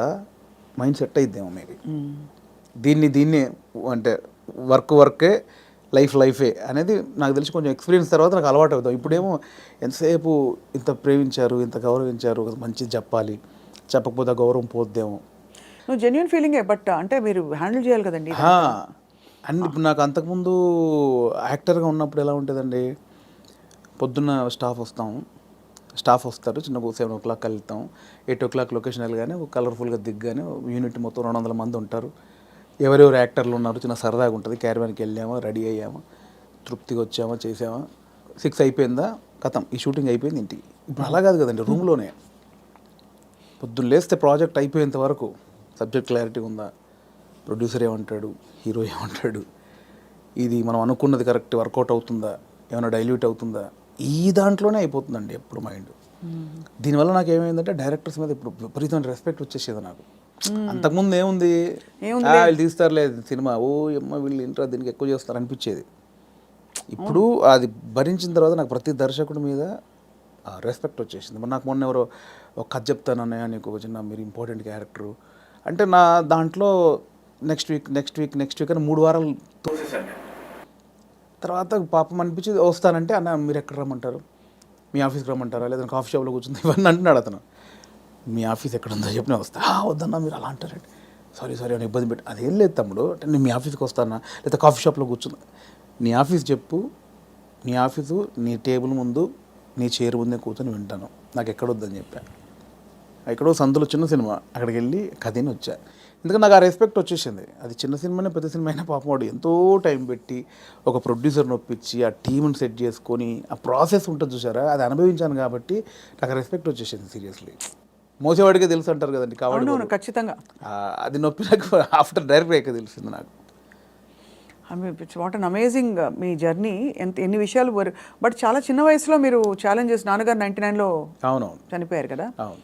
మైండ్ సెట్ అయిద్దేమో మేబీ. దీన్ని అంటే వర్కే లైఫే అనేది నాకు తెలిసి కొంచెం ఎక్స్పీరియన్స్ తర్వాత నాకు అలవాటు అవుతాం. ఇప్పుడేమో ఎంతసేపు ఇంత ప్రేమించారు, ఇంత గౌరవించారు, మంచిది చెప్పాలి, చెప్పకపోతే గౌరవం పోద్దేమో. నువ్వు జెన్యూన్ ఫీలింగే, బట్ అంటే మీరు హ్యాండిల్ చేయాలి కదండి. అండ్ ఇప్పుడు నాకు అంతకుముందు యాక్టర్గా ఉన్నప్పుడు ఎలా ఉంటుందండి, పొద్దున్న స్టాఫ్ వస్తారు, చిన్న 7 o'clock వెళ్తాం, 8 o'clock లొకేషన్ వెళ్ళగానే కలర్ఫుల్గా దిగ్గానే యూనిట్ మొత్తం 200 మంది ఉంటారు, ఎవరెవరు యాక్టర్లు ఉన్నారు, చిన్న సరదాగా ఉంటుంది, క్యారవాన్కి వెళ్ళామా, రెడీ అయ్యామా, తృప్తిగా వచ్చామా, చేసామా, 6 అయిపోయిందా, కథం, ఈ షూటింగ్ అయిపోయింది ఇంటికి. ఇప్పుడు అలా కాదు కదండి, రూమ్లోనే పొద్దున్న లేస్తే ప్రాజెక్ట్ అయిపోయేంత వరకు సబ్జెక్ట్ క్లారిటీ ఉందా, ప్రొడ్యూసర్ ఏమంటాడు, హీరో ఏమంటాడు, ఇది మనం అనుకున్నది కరెక్ట్ వర్కౌట్ అవుతుందా, ఏమైనా డైల్యూట్ అవుతుందా, ఈ దాంట్లోనే అయిపోతుందండి ఎప్పుడు మైండ్. దీనివల్ల నాకు ఏమైందంటే డైరెక్టర్స్ మీద ఇప్పుడు విపరీతమైన రెస్పెక్ట్ వచ్చేసేది నాకు. అంతకుముందు ఏముంది, వీళ్ళు తీస్తారులే సినిమా, వీళ్ళు ఇంట్రా దీనికి ఎక్కువ చేస్తారు అనిపించేది. ఇప్పుడు అది భరించిన తర్వాత నాకు ప్రతి దర్శకుడి మీద రెస్పెక్ట్ వచ్చేసింది. మరి నాకు మొన్న ఎవరో ఒక కథ చెప్తానన్నయ్య, నీకు ఒక చిన్న మీరు ఇంపార్టెంట్ క్యారెక్టరు అంటే, నా దాంట్లో నెక్స్ట్ వీక్ అని 3 వారాలు తోసేసాను. తర్వాత పాపం అనిపించింది, వస్తానంటే అన్న మీరు ఎక్కడ రమ్మంటారు, మీ ఆఫీస్కి రమ్మంటారా, లేదా కాఫీ షాప్లో కూర్చుంది, ఇవన్నీ అంటున్నాడు అతను. మీ ఆఫీస్ ఎక్కడ ఉందో చెప్పిన వస్తా, వద్దన్నా మీరు అలా అంటారండి, సారీ అని ఇబ్బంది పెట్టి, అదేం లేదు తమ్ముడు, అంటే నేను మీ ఆఫీస్కి వస్తానా, లేదా కాఫీ షాప్లో కూర్చుందా, నీ ఆఫీస్ చెప్పు, నీ ఆఫీసు నీ టేబుల్ ముందు నీ చైర్ ముందే కూర్చొని వింటాను, నాకు ఎక్కడొద్దని చెప్పా. ఎక్కడో సందులో చిన్న సినిమా, అక్కడికి వెళ్ళి కథని వచ్చా. ఎందుకంటే నాకు ఆ రెస్పెక్ట్ వచ్చేసింది. అది చిన్న సినిమానే పెద్ద సినిమా అయినా పాపం వాడు ఎంతో టైం పెట్టి ఒక ప్రొడ్యూసర్ని ఒప్పించి ఆ టీంని సెట్ చేసుకొని ఆ ప్రాసెస్ ఉంటుంది చూసారా, అది అనుభవించాను కాబట్టి నాకు రెస్పెక్ట్ వచ్చేసింది. సీరియస్లీ మోసేవాడికే తెలుసు అంటారు కదండి కాబట్టి అవునవును, ఖచ్చితంగా. అది నొప్పి నాకు ఆఫ్టర్ డైరెక్ట్ అయ్యాక తెలిసింది నాకు. What an amazing me journey. ఎన్ని విషయాలు బట్ చాలా చిన్న వయసులో మీరు ఛాలెంజెస్, నాన్నగారు 99లో అవునవును చనిపోయారు కదా. అవును.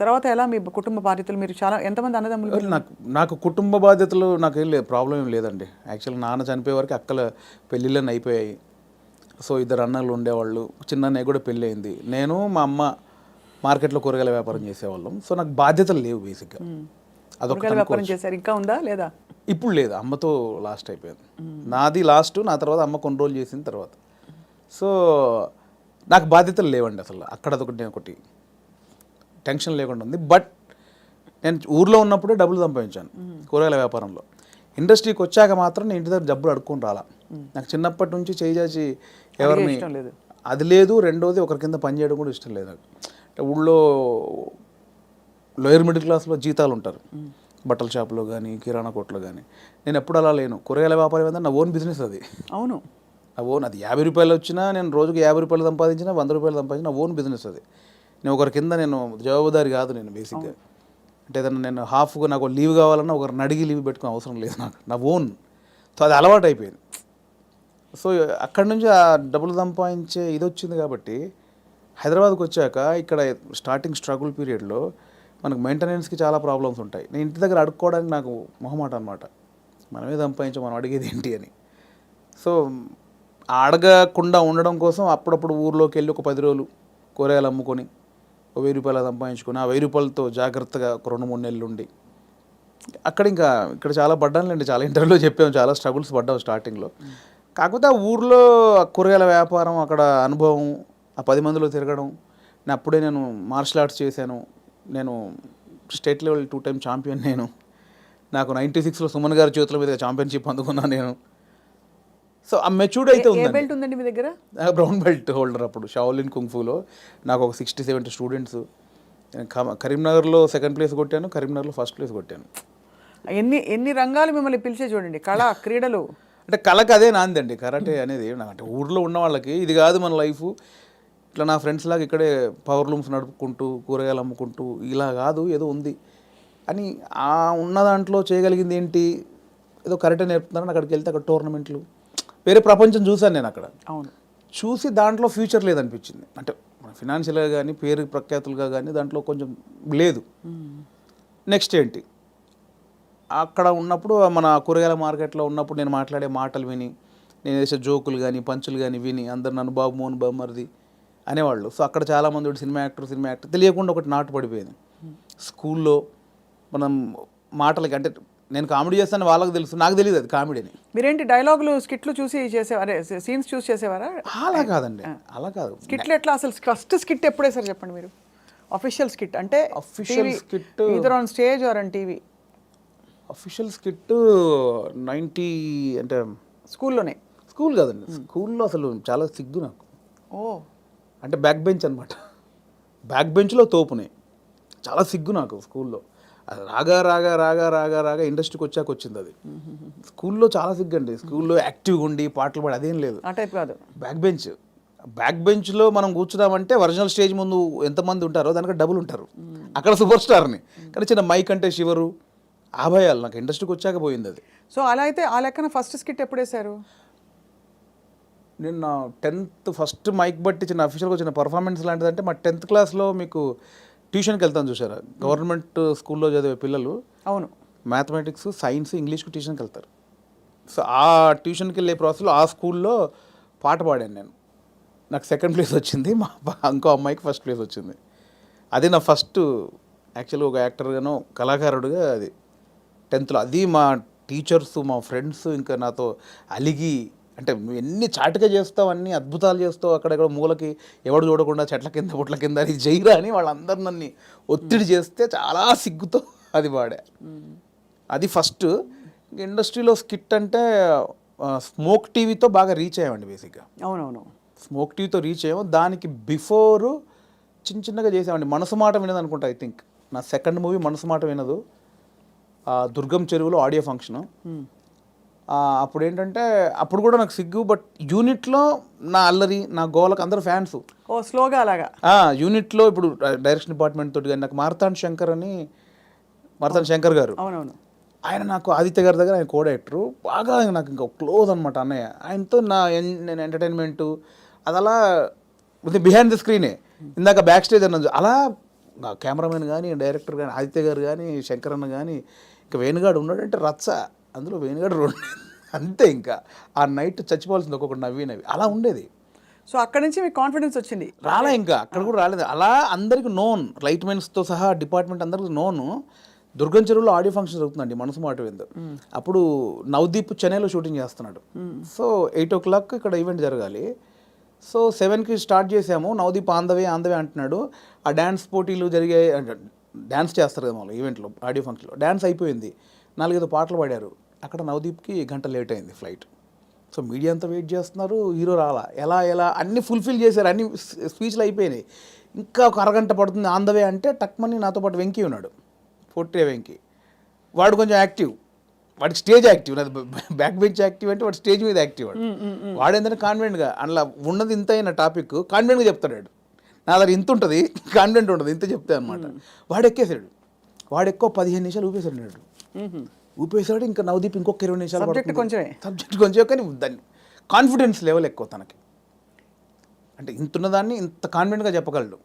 తర్వాత ఎలా మీ కుటుంబ బాధ్యతలు, మీరు చాలా ఎంతమంది అన్నదమ్ములు? నాకు కుటుంబ బాధ్యతలు నాకేం లేదు, ప్రాబ్లం ఏం లేదండి. యాక్చువల్గా నాన్న చనిపోయే వరకు అక్కల పెళ్ళిళ్ళని అయిపోయాయి. సో 2 అన్నలు ఉండేవాళ్ళు, చిన్న అన్నయ్య కూడా పెళ్ళి అయింది. నేను మా అమ్మ మార్కెట్లో కూరగాయల వ్యాపారం చేసేవాళ్ళం. సో నాకు బాధ్యతలు లేవు బేసిక్గా. కూరగాయల వ్యాపారం చేశారు, ఇంకా ఉందా లేదా? ఇప్పుడు లేదు, అమ్మతో లాస్ట్ అయిపోయింది. నాది లాస్ట్, నా తర్వాత అమ్మ కొన్ని రోజులు చేసిన తర్వాత. సో నాకు బాధ్యతలు లేవండి అసలు. అక్కడ ఒకటి టెన్షన్ లేకుండా ఉంది. బట్ నేను ఊర్లో ఉన్నప్పుడే డబ్బులు సంపాదించాను కూరగాయల వ్యాపారంలో. ఇండస్ట్రీకి వచ్చాక మాత్రం నేను ఇంటి దగ్గర డబ్బులు అడుక్కొని రాలా. నాకు చిన్నప్పటి నుంచి చేసి ఎవరిని అది లేదు. రెండోది ఒకరి కింద పని చేయడం కూడా ఇష్టం లేదు నాకు. అంటే ఊళ్ళో లోయర్ మిడిల్ క్లాస్లో జీతాలు ఉంటారు, బట్టల షాప్లో కానీ కిరాణా కొట్లో కానీ. నేను ఎప్పుడు అలా లేను. కూరగాయల వ్యాపారం ఏంటంటే నా ఓన్ బిజినెస్ అది. అవును, నా ఓన్. అది 50 రూపాయలు వచ్చినా, నేను రోజుకి 50 రూపాయలు సంపాదించినా, 100 రూపాయలు సంపాదించిన, నా ఓన్ బిజినెస్ అది. నేను ఒకరి కింద నేను జవాబుదారి కాదు నేను బేసిక్గా. అంటే ఏదన్నా నేను హాఫ్గా నాకు లీవ్ కావాలన్నా ఒకరిని అడిగి లీవ్ పెట్టుకునే అవసరం లేదు నాకు, నా ఓన్. సో అది అలవాటు అయిపోయింది. సో అక్కడి నుంచి ఆ డబ్బులు సంపాదించే ఇది వచ్చింది కాబట్టి హైదరాబాద్కి వచ్చాక ఇక్కడ స్టార్టింగ్ స్ట్రగుల్ పీరియడ్లో మనకు మెయింటెనెన్స్కి చాలా ప్రాబ్లమ్స్ ఉంటాయి. నేను ఇంటి దగ్గర అడుక్కోవడానికి నాకు మొహమాట అనమాట. మనమే సంపాదించాం, మనం అడిగేది ఏంటి అని. సో అడగకుండా ఉండడం కోసం అప్పుడప్పుడు ఊర్లోకి వెళ్ళి ఒక 10 రోజులు కూరగాయలు అమ్ముకొని 1000 రూపాయలు సంపాదించుకొని, ఆ 1000 రూపాయలతో జాగ్రత్తగా ఒక 2-3 నెలలు ఉండి ఇక్కడ చాలా పడ్డానులేండి. చాలా ఇంటర్వ్యూలో చెప్పాము, చాలా స్ట్రగుల్స్ పడ్డాము స్టార్టింగ్లో. కాకపోతే ఆ ఊర్లో కూరగాయల వ్యాపారం, అక్కడ అనుభవం, ఆ 10 మందిలో తిరగడం. నేను మార్షల్ ఆర్ట్స్ చేశాను. నేను స్టేట్ లెవెల్ 2 టైమ్ ఛాంపియన్. నాకు 96లో సుమన్ గారి చేతుల మీద ఛాంపియన్షిప్ అందుకున్నాను నేను. సో ఆ మెచ్యూర్డ్ అయితే బెల్ట్ ఉందండి మీ దగ్గర? Brown belt holder. అప్పుడు షాओलिन కుంగ్ఫూలో నాకు ఒక 60-70 స్టూడెంట్స్. కరీంనగర్లో 2nd ప్లేస్ కొట్టాను, కరీంనగర్లో 1st ప్లేస్ కొట్టాను. ఎన్ని రంగాలు మిమ్మల్ని పిలిచే చూడండి. కళ, క్రీడలు. అంటే కళకు అదే నాందండి కరాటే అనేది. అంటే ఊర్లో ఉన్న వాళ్ళకి ఇది కాదు మన లైఫ్. ఇట్లా నా ఫ్రెండ్స్ లాగా ఇక్కడే పవర్ లూమ్స్ నడుపుకుంటూ కూరగాయలు అమ్ముకుంటూ ఇలా కాదు, ఏదో ఉంది అని. ఆ ఉన్న దాంట్లో చేయగలిగింది ఏంటి, ఏదో కరాటే నేర్పుతున్నారని అక్కడికి వెళ్తే అక్కడ టోర్నమెంట్లు, వేరే ప్రపంచం చూశాను నేను అక్కడ. అవును, చూసి దాంట్లో ఫ్యూచర్ లేదనిపించింది. అంటే ఫినాన్షియల్గా కానీ పేరు ప్రఖ్యాతులుగా కానీ దాంట్లో కొంచెం లేదు. నెక్స్ట్ ఏంటి, అక్కడ ఉన్నప్పుడు మన కూరగాయల మార్కెట్లో ఉన్నప్పుడు నేను మాట్లాడే మాటలు విని, నేను వేసే జోకులు కానీ పంచులు కానీ విని అందరు నన్ను బాబు మోహన్ బామ్మర్ది అనేవాళ్ళు. సో అక్కడ చాలామంది సినిమా యాక్టర్ తెలియకుండా ఒకటి నాటు పడిపోయింది. స్కూల్లో మనం మాటలకి, అంటే నేను కామెడీ చేస్తాను వాళ్ళకి తెలుసు, నాకు తెలియదు అది కామెడీని. మీరేంటి డైలాగులు, స్కిట్లు చూసి చేసేవారే, సీన్స్ చూసి చేసేవారా? అలా కాదండి, అలా కాదు. స్కిట్లు ఎట్లా అసలు? ఫస్ట్ స్కిట్ ఎప్పుడు వేసారు చెప్పండి మీరు? అఫీషియల్ స్కిట్ అంటే official skit either on stage or on TV? Official skit 90 అంటే స్కూల్లోనే? స్కూల్ కాదండి, స్కూల్లో అసలు చాలా సిగ్గు నాకు. ఓ, అంటే బ్యాక్ బెంచ్ అనమాట. బ్యాక్ బెంచ్లో తోపునే, చాలా సిగ్గు నాకు స్కూల్లో. అది రాగా ఇండస్ట్రీకి వచ్చాక వచ్చింది అది. స్కూల్లో చాలా సిగ్గు అండి. స్కూల్లో యాక్టివ్గా ఉండి పాటలు పాడి అదేం లేదు. ఆ టైప్ కాదు. బ్యాక్ బెంచ్లో మనం కూర్చున్నామంటే ఒరిజినల్ స్టేజ్ ముందు ఎంతమంది ఉంటారో దానికి డబుల్ ఉంటారు. అక్కడ సూపర్ స్టార్ని. కానీ చిన్న మైక్ అంటే శివరు, ఆ భయాలు నాకు ఇండస్ట్రీకి వచ్చాక పోయింది అది. సో అలా అయితే ఆ లెక్కన ఫస్ట్ స్కిట్ ఎప్పుడు వేశారు? నేను నా 10th ఫస్ట్ మైక్ బట్టి చిన్న అఫీషియల్గా వచ్చిన పర్ఫార్మెన్స్ లాంటిది. అంటే మా 10th క్లాస్లో మీకు ట్యూషన్కి వెళ్తాను చూసారా, గవర్నమెంట్ స్కూల్లో చదివే పిల్లలు. అవును, మ్యాథమెటిక్స్, సైన్స్, ఇంగ్లీష్కి ట్యూషన్కి వెళ్తారు. సో ఆ ట్యూషన్కి వెళ్ళే ప్రాసెస్లో ఆ స్కూల్లో పాట పాడాను నేను. నాకు 2nd ప్లేస్ వచ్చింది, మా ఇంకో అమ్మాయికి 1st ప్లేస్ వచ్చింది. అది నా ఫస్ట్ యాక్చువల్గా ఒక యాక్టర్గానో కళాకారుడిగా అది 10thలో. అది మా టీచర్స్, మా ఫ్రెండ్స్ ఇంకా నాతో అలిగి, అంటే నువ్వు ఎన్ని చాటుగా చేస్తావు, అన్ని అద్భుతాలు చేస్తావు, అక్కడెక్కడ మూలకి ఎవడు చూడకుండా చెట్ల కింద పుట్ల కింద అది జైరా అని వాళ్ళందరూ నన్ను ఒత్తిడి చేస్తే చాలా సిగ్గుతో అది పాడా. అది ఫస్ట్. ఇండస్ట్రీలో స్కిట్ అంటే స్మోక్ టీవీతో బాగా రీచ్ అయ్యామండి బేసిక్గా. అవునవును. స్మోక్ టీవీతో రీచ్ అయ్యాము. దానికి బిఫోరు చిన్నగా చేసామండి. మనసు మాట వినదు అనుకుంటా, ఐ థింక్ నా సెకండ్ మూవీ మనసు మాట వినదు. దుర్గం చెరువులో ఆడియో ఫంక్షను. అప్పుడు ఏంటంటే అప్పుడు కూడా నాకు సిగ్గు, బట్ యూనిట్లో నా అల్లరి నా గోలకు అందరూ ఫ్యాన్స్. ఓ స్లోగా అలాగా. యూనిట్లో ఇప్పుడు డైరెక్షన్ డిపార్ట్మెంట్ తోటి కానీ నాకు మార్తాండ్ శంకర్ గారు, అవునవును. ఆయన నాకు ఆదిత్య గారి దగ్గర ఆయన కో డైరెక్టరు, బాగా నాకు ఇంకా క్లోజ్ అనమాట అన్నయ్య. ఆయనతో నేను ఎంటర్టైన్మెంటు అది అలా బిహైండ్ ద స్క్రీనే, ఇందాక బ్యాక్ స్టేజ్ అన్నది అలా కెమెరామెన్ కానీ డైరెక్టర్ కానీ ఆదిత్య గారు కానీ శంకర్ అన్న కానీ ఇంకా వేణుగాడు ఉన్నాడంటే రచ్చ, అందులో వేణుగాడు రెండు అంతే. ఇంకా ఆ నైట్ చచ్చిపోవాల్సింది ఒక్కొక్కటి నవ్వి అలా ఉండేది. సో అక్కడ నుంచి మీకు కాన్ఫిడెన్స్ వచ్చింది? రాలే, ఇంకా అక్కడ కూడా రాలేదు. అలా అందరికి నోన్, లైట్ మెన్స్తో సహా డిపార్ట్మెంట్ అందరికి నోను. దుర్గం చెరువులో ఆడియో ఫంక్షన్ జరుగుతుందండి మనసు మాట విందు. అప్పుడు నవదీప్ చెన్నైలో షూటింగ్ చేస్తున్నాడు. సో 8 o'clock ఇక్కడ ఈవెంట్ జరగాలి. సో 7కి స్టార్ట్ చేసాము. నవదీప్ ఆందవే అంటున్నాడు. ఆ డ్యాన్స్ పోటీలు జరిగే, డ్యాన్స్ చేస్తారు కదా వాళ్ళు ఈవెంట్లో ఆడియో ఫంక్షన్లో. డ్యాన్స్ అయిపోయింది, 4-5 పాటలు పాడారు. అక్కడ నవదీప్కి గంట లేట్ అయింది ఫ్లైట్. సో మీడియా అంతా వెయిట్ చేస్తున్నారు, హీరో రాలా. ఎలా అన్నీ ఫుల్ఫిల్ చేశారు, అన్ని స్పీచ్లు అయిపోయినాయి. ఇంకా ఒక అరగంట పడుతుంది ఆందవే అంటే టక్మని నాతో పాటు వెంకీ ఉన్నాడు, పొట్టే వెంకీ. వాడు కొంచెం యాక్టివ్, వాడికి స్టేజ్ యాక్టివ్, నాది బ్యాక్ బెంచ్ యాక్టివ్ అంటే వాడు స్టేజ్ మీద యాక్టివ్. వాడు ఏంటంటే కాన్ఫిడెంట్గా అందులో ఉన్నది ఇంత అయిన టాపిక్ కాన్ఫిడెంట్గా చెప్తాడు. నా దగ్గర ఇంత ఉంటుంది, కాన్ఫిడెంట్ ఉంటుంది, ఇంత చెప్తే అనమాట. వాడు ఎక్కేసాడు, వాడు ఎక్కువ 15 నిమిషాలు ఊపేసాడు. ఇంకా నవదీప్ ఇంకొక 20 నిమిషాలు సబ్జెక్ట్ కొంచెం, కానీ దాన్ని కాన్ఫిడెన్స్ లెవెల్ ఎక్కువ తనకి, అంటే ఇంతున్నదాన్ని ఇంత కాన్ఫిడెంట్గా చెప్పగలడు.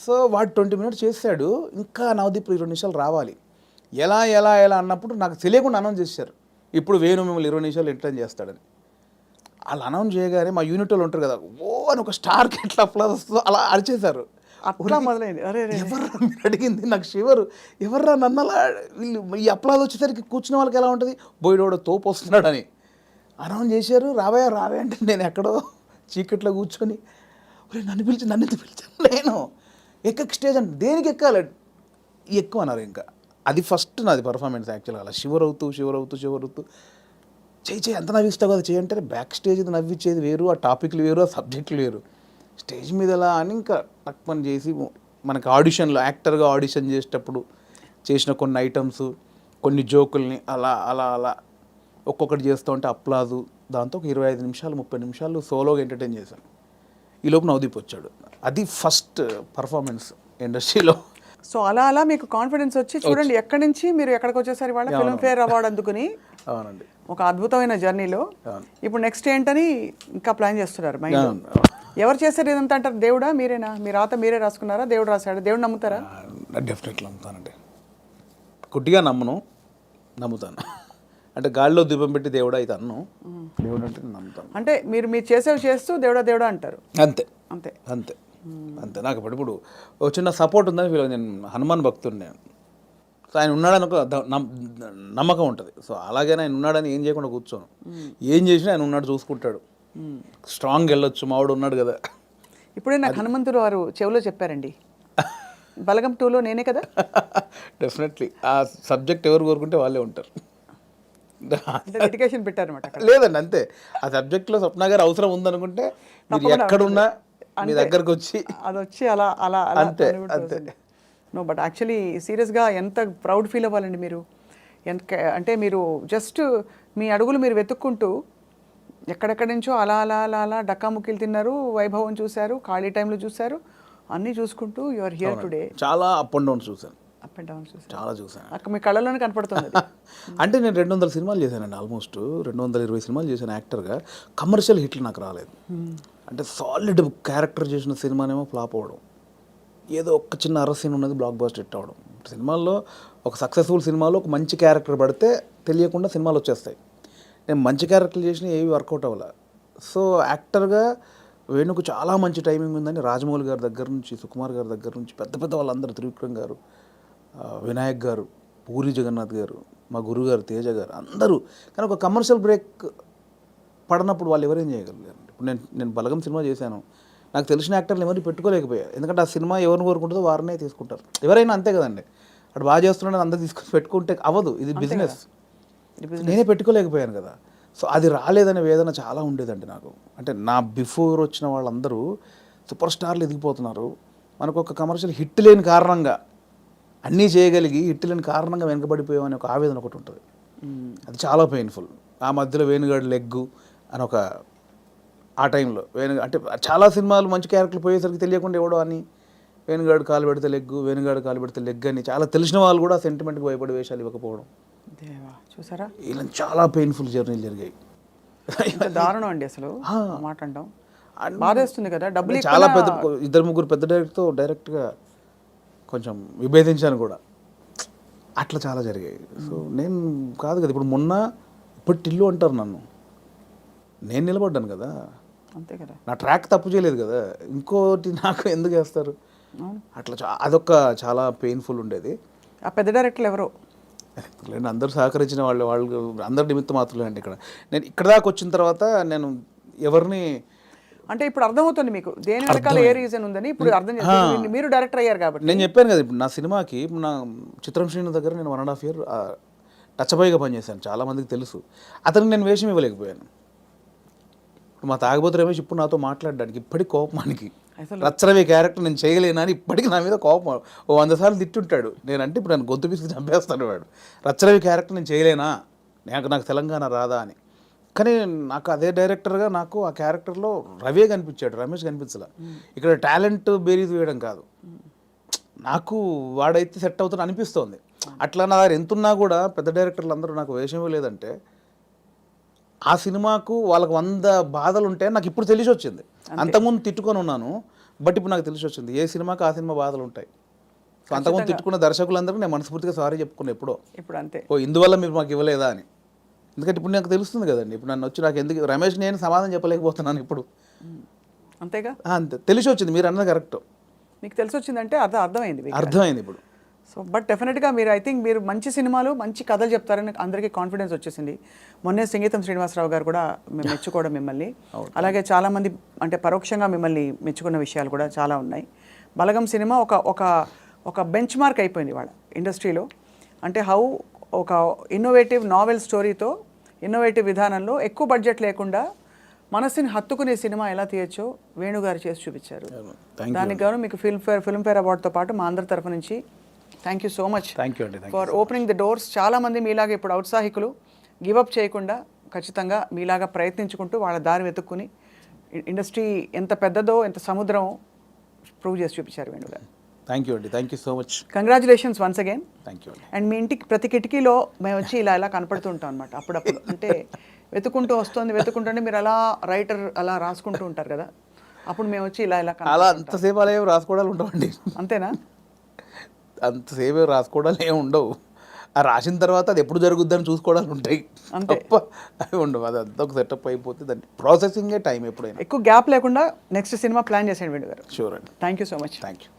సో వాడు 20 minutes చేశాడు, ఇంకా నవదీప్ 20 నిమిషాలు రావాలి. ఎలా అన్నప్పుడు నాకు తెలియకుండా అనౌన్స్ చేశారు, ఇప్పుడు వేణు మిమ్మల్ని 20 నిమిషాలు ఎంటర్టైన్ చేస్తాడని. వాళ్ళు అనౌన్స్ చేయగానే మా యూనిట్ వాళ్ళు ఉంటారు కదా, ఓ అని ఒక స్టార్కి ఎట్లా అప్లాజ్ వస్తుందో అలా అరిచేశారు. అట్లా మొదలైంది. ఎవర్రా మీరు అడిగింది, నాకు షివరు, ఎవర్రా నన్నలా వీళ్ళు ఈ అప్లాజ్ వచ్చేసరికి కూర్చున్న వాళ్ళకి ఎలా ఉంటుంది, బోయిడోడ తోపు వస్తున్నాడని అనౌన్స్ చేశారు. రావే అంటే నేను ఎక్కడో చీకట్లో కూర్చొని నన్ను పిలిచాను నేను ఎక్కకి స్టేజ్ అంటే దేనికి ఎక్కాలి ఎక్కువ అన్నారు. ఇంకా అది ఫస్ట్ నాది పర్ఫార్మెన్స్ యాక్చువల్గా. అలా షివర్ అవుతూ చేయి ఎంత నవ్విస్తావు కదా చేయంటే, బ్యాక్ స్టేజ్ నవ్విచ్చేది వేరు, ఆ టాపిక్లు వేరు, ఆ సబ్జెక్టులు వేరు. స్టేజ్ మీద ఎలా అని ఇంకా తక్కువ చేసి మనకి ఆడిషన్లో యాక్టర్గా ఆడిషన్ చేసేటప్పుడు చేసిన కొన్ని ఐటమ్స్, కొన్ని జోకుల్ని అలా ఒక్కొక్కటి చేస్తూ ఉంటే అప్లాజు, దాంతో ఒక 25 నిమిషాలు 30 నిమిషాలు సోలోగా ఎంటర్టైన్ చేశాను. ఈ లోపు నవదీప్ వచ్చాడు. అది ఫస్ట్ పర్ఫార్మెన్స్ ఇండస్ట్రీలో. సో అలా మీకు కాన్ఫిడెన్స్ వచ్చి చూడండి ఎక్కడి నుంచి మీరు ఎక్కడికి వచ్చేసరి వాళ్ళ ఫిల్మ్ఫేర్ అవార్డు అందుకుని. అవునండి. ఒక అద్భుతమైన జర్నీలో ఇప్పుడు నెక్స్ట్ ఏంటని ఇంకా ప్లాన్ చేస్తున్నారు మైండ్. ఎవరు చేశారు ఇదంతా అంటారు? దేవుడా, మీరేనా? మీ రాత మీరే రాసుకున్నారా? దేవుడు రాశాడు? దేవుడు నమ్ముతారా? డెఫినెట్లీ నమ్ముతానండి. గుడ్డిగా నమ్ముతాను. అంటే గాలిలో దీపం పెట్టి దేవుడా అయితే అన్ను, దేవుడు అంటే నమ్ముతాను. అంటే మీరు చేస్తూ దేవుడా అంటారు. అంతే. నాకు ఇప్పుడు ఒక చిన్న సపోర్ట్ ఉందని ఫీల్. నేను హనుమాన్ భక్తుడిని, సో ఆయన ఉన్నాడని ఒక నమ్మకం ఉంటుంది. సో అలాగే ఆయన ఉన్నాడని ఏం చేయకుండా కూర్చోను, ఏం చేసినా ఆయన ఉన్నాడు, చూసుకుంటాడు. స్ట్రాంగ్ వెళ్ళొచ్చు, మావాడు ఉన్నాడు కదా. ఇప్పుడే నాకు హనుమంతుడు వారు చెవిలో చెప్పారండి, బలగం 2లో నేనే కదా. డెఫినెట్లీ ఆ సబ్జెక్ట్ ఎవరు కోరుకుంటే వాళ్ళే ఉంటారు. డెడికేషన్ పెట్టారన్నమాట. లేదండి, అంతే. ఆ సబ్జెక్ట్లో స్వప్న గారు అవసరం ఉందనుకుంటే మీరు ఎక్కడున్నా మీ దగ్గరకు వచ్చి అది వచ్చి అలా అంతే. నో, బట్ యాక్చువల్లీ సీరియస్గా ఎంత ప్రౌడ్ ఫీల్ అవ్వాలండి మీరు. అంటే మీరు జస్ట్ మీ అడుగులు మీరు వెతుక్కుంటూ ఎక్కడెక్కడి నుంచో అలా డక్కాముక్కీలు తిన్నారు, వైభవం చూశారు, ఖాళీ టైంలో చూశారు, అన్నీ చూసుకుంటూ యు ఆర్ హియర్ టుడే. చాలా అప్ అండ్ డౌన్ చూశాను. చాలా చూసాను. అక్కడ మీ కళ్ళలోనే కనపడుతుంది. అంటే నేను 200 సినిమాలు చేశానండి, ఆల్మోస్ట్ 220 సినిమాలు చేశాను యాక్టర్గా. కమర్షియల్ హిట్లు నాకు రాలేదు. అంటే సాలిడ్ క్యారెక్టర్ చేసిన సినిమానేమో ఫ్లాప్ అవ్వడం, ఏదో ఒక చిన్న అరసీన్ ఉన్నది బ్లాక్ బస్టర్ హిట్ అవ్వడం. సినిమాల్లో ఒక సక్సెస్ఫుల్ సినిమాలో ఒక మంచి క్యారెక్టర్ పడితే తెలియకుండా సినిమాలు వచ్చేస్తాయి. నేను మంచి క్యారెక్టర్లు చేసిన ఏవి వర్కౌట్ అవ్వాలి. సో యాక్టర్గా వేణుకు చాలా మంచి టైమింగ్ ఉందని రాజమౌళి గారి దగ్గర నుంచి, సుకుమార్ గారి దగ్గర నుంచి, పెద్ద వాళ్ళందరూ, త్రివిక్రమ్ గారు, వినాయక్ గారు, పూరి జగన్నాథ్ గారు, మా గురుగారు తేజ గారు, అందరూ. కానీ ఒక కమర్షియల్ బ్రేక్ పడినప్పుడు వాళ్ళు ఎవరేం చేయగలిగారు? ఇప్పుడు నేను బలగం సినిమా చేశాను, నాకు తెలిసిన యాక్టర్లు ఎవరిని పెట్టుకోలేకపోయా. ఎందుకంటే ఆ సినిమా ఎవరిని కోరుకుంటుందో వారినే తీసుకుంటారు. ఎవరైనా అంతే కదండి, అటు బాగా చేస్తున్నాడని అందరూ తీసుకొని పెట్టుకుంటే అవ్వదు. ఇది బిజినెస్. నేనే పెట్టుకోలేకపోయాను కదా. సో అది రాలేదనే వేదన చాలా ఉండేదండి నాకు. అంటే నా బిఫోర్ వచ్చిన వాళ్ళందరూ సూపర్ స్టార్లు ఎదిగిపోతున్నారు, మనకు ఒక కమర్షియల్ హిట్ లేని కారణంగా, అన్నీ చేయగలిగి హిట్ లేని కారణంగా వెనకబడిపోయామనే ఒక ఆవేదన ఒకటి ఉంటుంది. అది చాలా పెయిన్ఫుల్. ఆ మధ్యలో వేణుగాడు లెగ్గు అని ఒక ఆ టైంలో అంటే చాలా సినిమాలు మంచి క్యారెక్టర్లు పోయేసరికి తెలియకుండా ఎవడో అని వేణుగాడు కాలు పెడితే లెగ్గు, వేణుగాడు కాలు పెడితే లెగ్ అని చాలా తెలిసిన వాళ్ళు కూడా సెంటిమెంట్కి భయపడి వేషాలు ఇవ్వకపోవడం, దేవా చూసారా, ఇలా చాలా పెయిన్ఫుల్ జర్నీలు జరిగాయి. ఇంత దారుణం అండి అసలు మాట అంటాం. బాధేస్తుంది కదా, డబ్బులు చాలా పెద్ద 2-3 పెద్ద డైరెక్టర్తో డైరెక్ట్గా కొంచెం విభేదించాను కూడా, అట్లా చాలా జరిగాయి. సో నేను కాదు కదా ఇప్పుడు మొన్న ఇప్పుడు టిల్లు అంటారు నన్ను, నేను నిలబడ్డాను కదా, అంతే కదా, నా ట్రాక్ తప్పు చేయలేదు కదా, ఇంకోటి నాకు ఎందుకు వేస్తారు అట్లా. అదొక చాలా పెయిన్ఫుల్ ఉండేది. ఆ పెద్ద డైరెక్టర్లు ఎవరో లేండి, అందరూ సహకరించిన వాళ్ళు అందరి నిమిత్తం మాత్రమే అండి. ఇక్కడ నేను ఇక్కడ దాకా వచ్చిన తర్వాత నేను ఎవరిని అంటే ఇప్పుడు అర్థమవుతుంది మీకు దేని వెనకాల ఏ రీజన్ ఉందని ఇప్పుడు అర్థం చేస్తారు. మీరు డైరెక్టర్ అయ్యారు కాబట్టి. నేను చెప్పాను కదా ఇప్పుడు నా సినిమాకి నా చిత్రం శ్రీను దగ్గర నేను 1.5 year టచ్ బాయ్గా పనిచేశాను, చాలామందికి తెలుసు. అతనికి నేను వేషం ఇవ్వలేకపోయాను. మా తాగబోతు రమేష్ ఇప్పుడు నాతో మాట్లాడడానికి ఇప్పటికి కోపమానికి రచ్చరవి క్యారెక్టర్ నేను చేయలేనని ఇప్పటికీ నా మీద కోపం 100 సార్లు తిట్టుంటాడు. నేనంటే ఇప్పుడు నన్ను గొంతు పిసికి చంపేస్తాడు వాడు. రచ్చరవి క్యారెక్టర్ నేను చేయలేనా, నాకు తెలంగాణ రాదా అని. కానీ నాకు అదే డైరెక్టర్గా నాకు ఆ క్యారెక్టర్లో రవే కనిపించాడు, రమేష్ కనిపించలే. ఇక్కడ టాలెంట్ బేరీజ్ వేయడం కాదు, నాకు వాడైతే సెట్ అవుతుంది అనిపిస్తోంది. అట్లా నా దగ్గర ఎంతున్నా కూడా పెద్ద డైరెక్టర్లు అందరూ నాకు వేషం ఇవ్వలేదంటే ఆ సినిమాకు వాళ్ళకి 100 బాధలు ఉంటాయి నాకు ఇప్పుడు తెలిసి వచ్చింది. అంతకుముందు తిట్టుకొని ఉన్నాను, బట్ ఇప్పుడు నాకు తెలిసి వచ్చింది ఏ సినిమాకి ఆ సినిమా బాధలు ఉంటాయి. సో అంతకుముందు తిట్టుకున్న దర్శకులందరూ నేను మనస్ఫూర్తిగా సారీ చెప్పుకున్నా ఎప్పుడో, ఇప్పుడు అంతే ఇందువల్ల మీరు మాకు ఇవ్వలేదా అని. ఎందుకంటే ఇప్పుడు నాకు తెలుస్తుంది కదండి, ఇప్పుడు నన్ను వచ్చి నాకు ఎందుకు రమేష్ నేను సమాధానం చెప్పలేకపోతున్నాను ఇప్పుడు, అంతేగా, అంతే తెలిసి వచ్చింది. మీరు అన్నది కరెక్ట్, మీకు తెలిసి వచ్చిందంటే అర్థమైంది ఇప్పుడు. సో బట్ డెఫినెట్గా మీరు ఐ థింక్ మీరు మంచి సినిమాలు మంచి కథలు చెప్తారని అందరికీ కాన్ఫిడెన్స్ వచ్చేసింది. మొన్నే సంగీతం శ్రీనివాసరావు గారు కూడా మెచ్చుకోవడం మిమ్మల్ని, అలాగే చాలామంది అంటే పరోక్షంగా మిమ్మల్ని మెచ్చుకున్న విషయాలు కూడా చాలా ఉన్నాయి. బలగం సినిమా ఒక బెంచ్ మార్క్ అయిపోయింది వాళ్ళ ఇండస్ట్రీలో. అంటే ఒక ఇన్నోవేటివ్ నావెల్ స్టోరీతో ఇన్నోవేటివ్ విధానంలో ఎక్కువ బడ్జెట్ లేకుండా మనసుని హత్తుకునే సినిమా ఎలా తీయచ్చో వేణుగారు చేసి చూపించారు. దానికి గాను మీకు ఫిల్మ్ఫేర్ అవార్డుతో పాటు మా అందరి తరఫు నుంచి thank you so much for opening the doors. చాలామంది మీలాగా ఇప్పుడు ఔత్సాహికులు గివప్ చేయకుండా ఖచ్చితంగా మీలాగా ప్రయత్నించుకుంటూ వాళ్ళ దారి వెతుక్కుని ఇండస్ట్రీ ఎంత పెద్దదో ఎంత సముద్రం ప్రూవ్ చేసి చూపించారు వేణుగారు. Thank you so much. Congratulations once again. Thank you. And మీ ఇంటికి ప్రతి కిటికీలో మేము వచ్చి ఇలా కనపడుతూ ఉంటాం అనమాట అప్పుడప్పుడు. అంటే వెతుకుంటుంటే మీరు అలా రైటర్ అలా రాసుకుంటూ ఉంటారు కదా, అప్పుడు మేము వచ్చి ఇలా అలా అంతసేపు అలా ఏమి రాసుకోవడాలు ఉండవండి. అంతేనా? అంతసేపు రాసుకోవడాలు ఏమి ఉండవు. ఆ రాసిన తర్వాత అది ఎప్పుడు జరుగుద్దని చూసుకోవడాలు ఉంటాయి తప్ప అవి ఉండవు. అది అంతా ఒక సెటప్ అయిపోతే దాన్ని ప్రాసెసింగే టైం ఎప్పుడైనా. ఎక్కువ గ్యాప్ లేకుండా నెక్స్ట్ సినిమా ప్లాన్ చేసేయండి వేణు గారు. షూర్ అండి. Thank you so much. Thank you.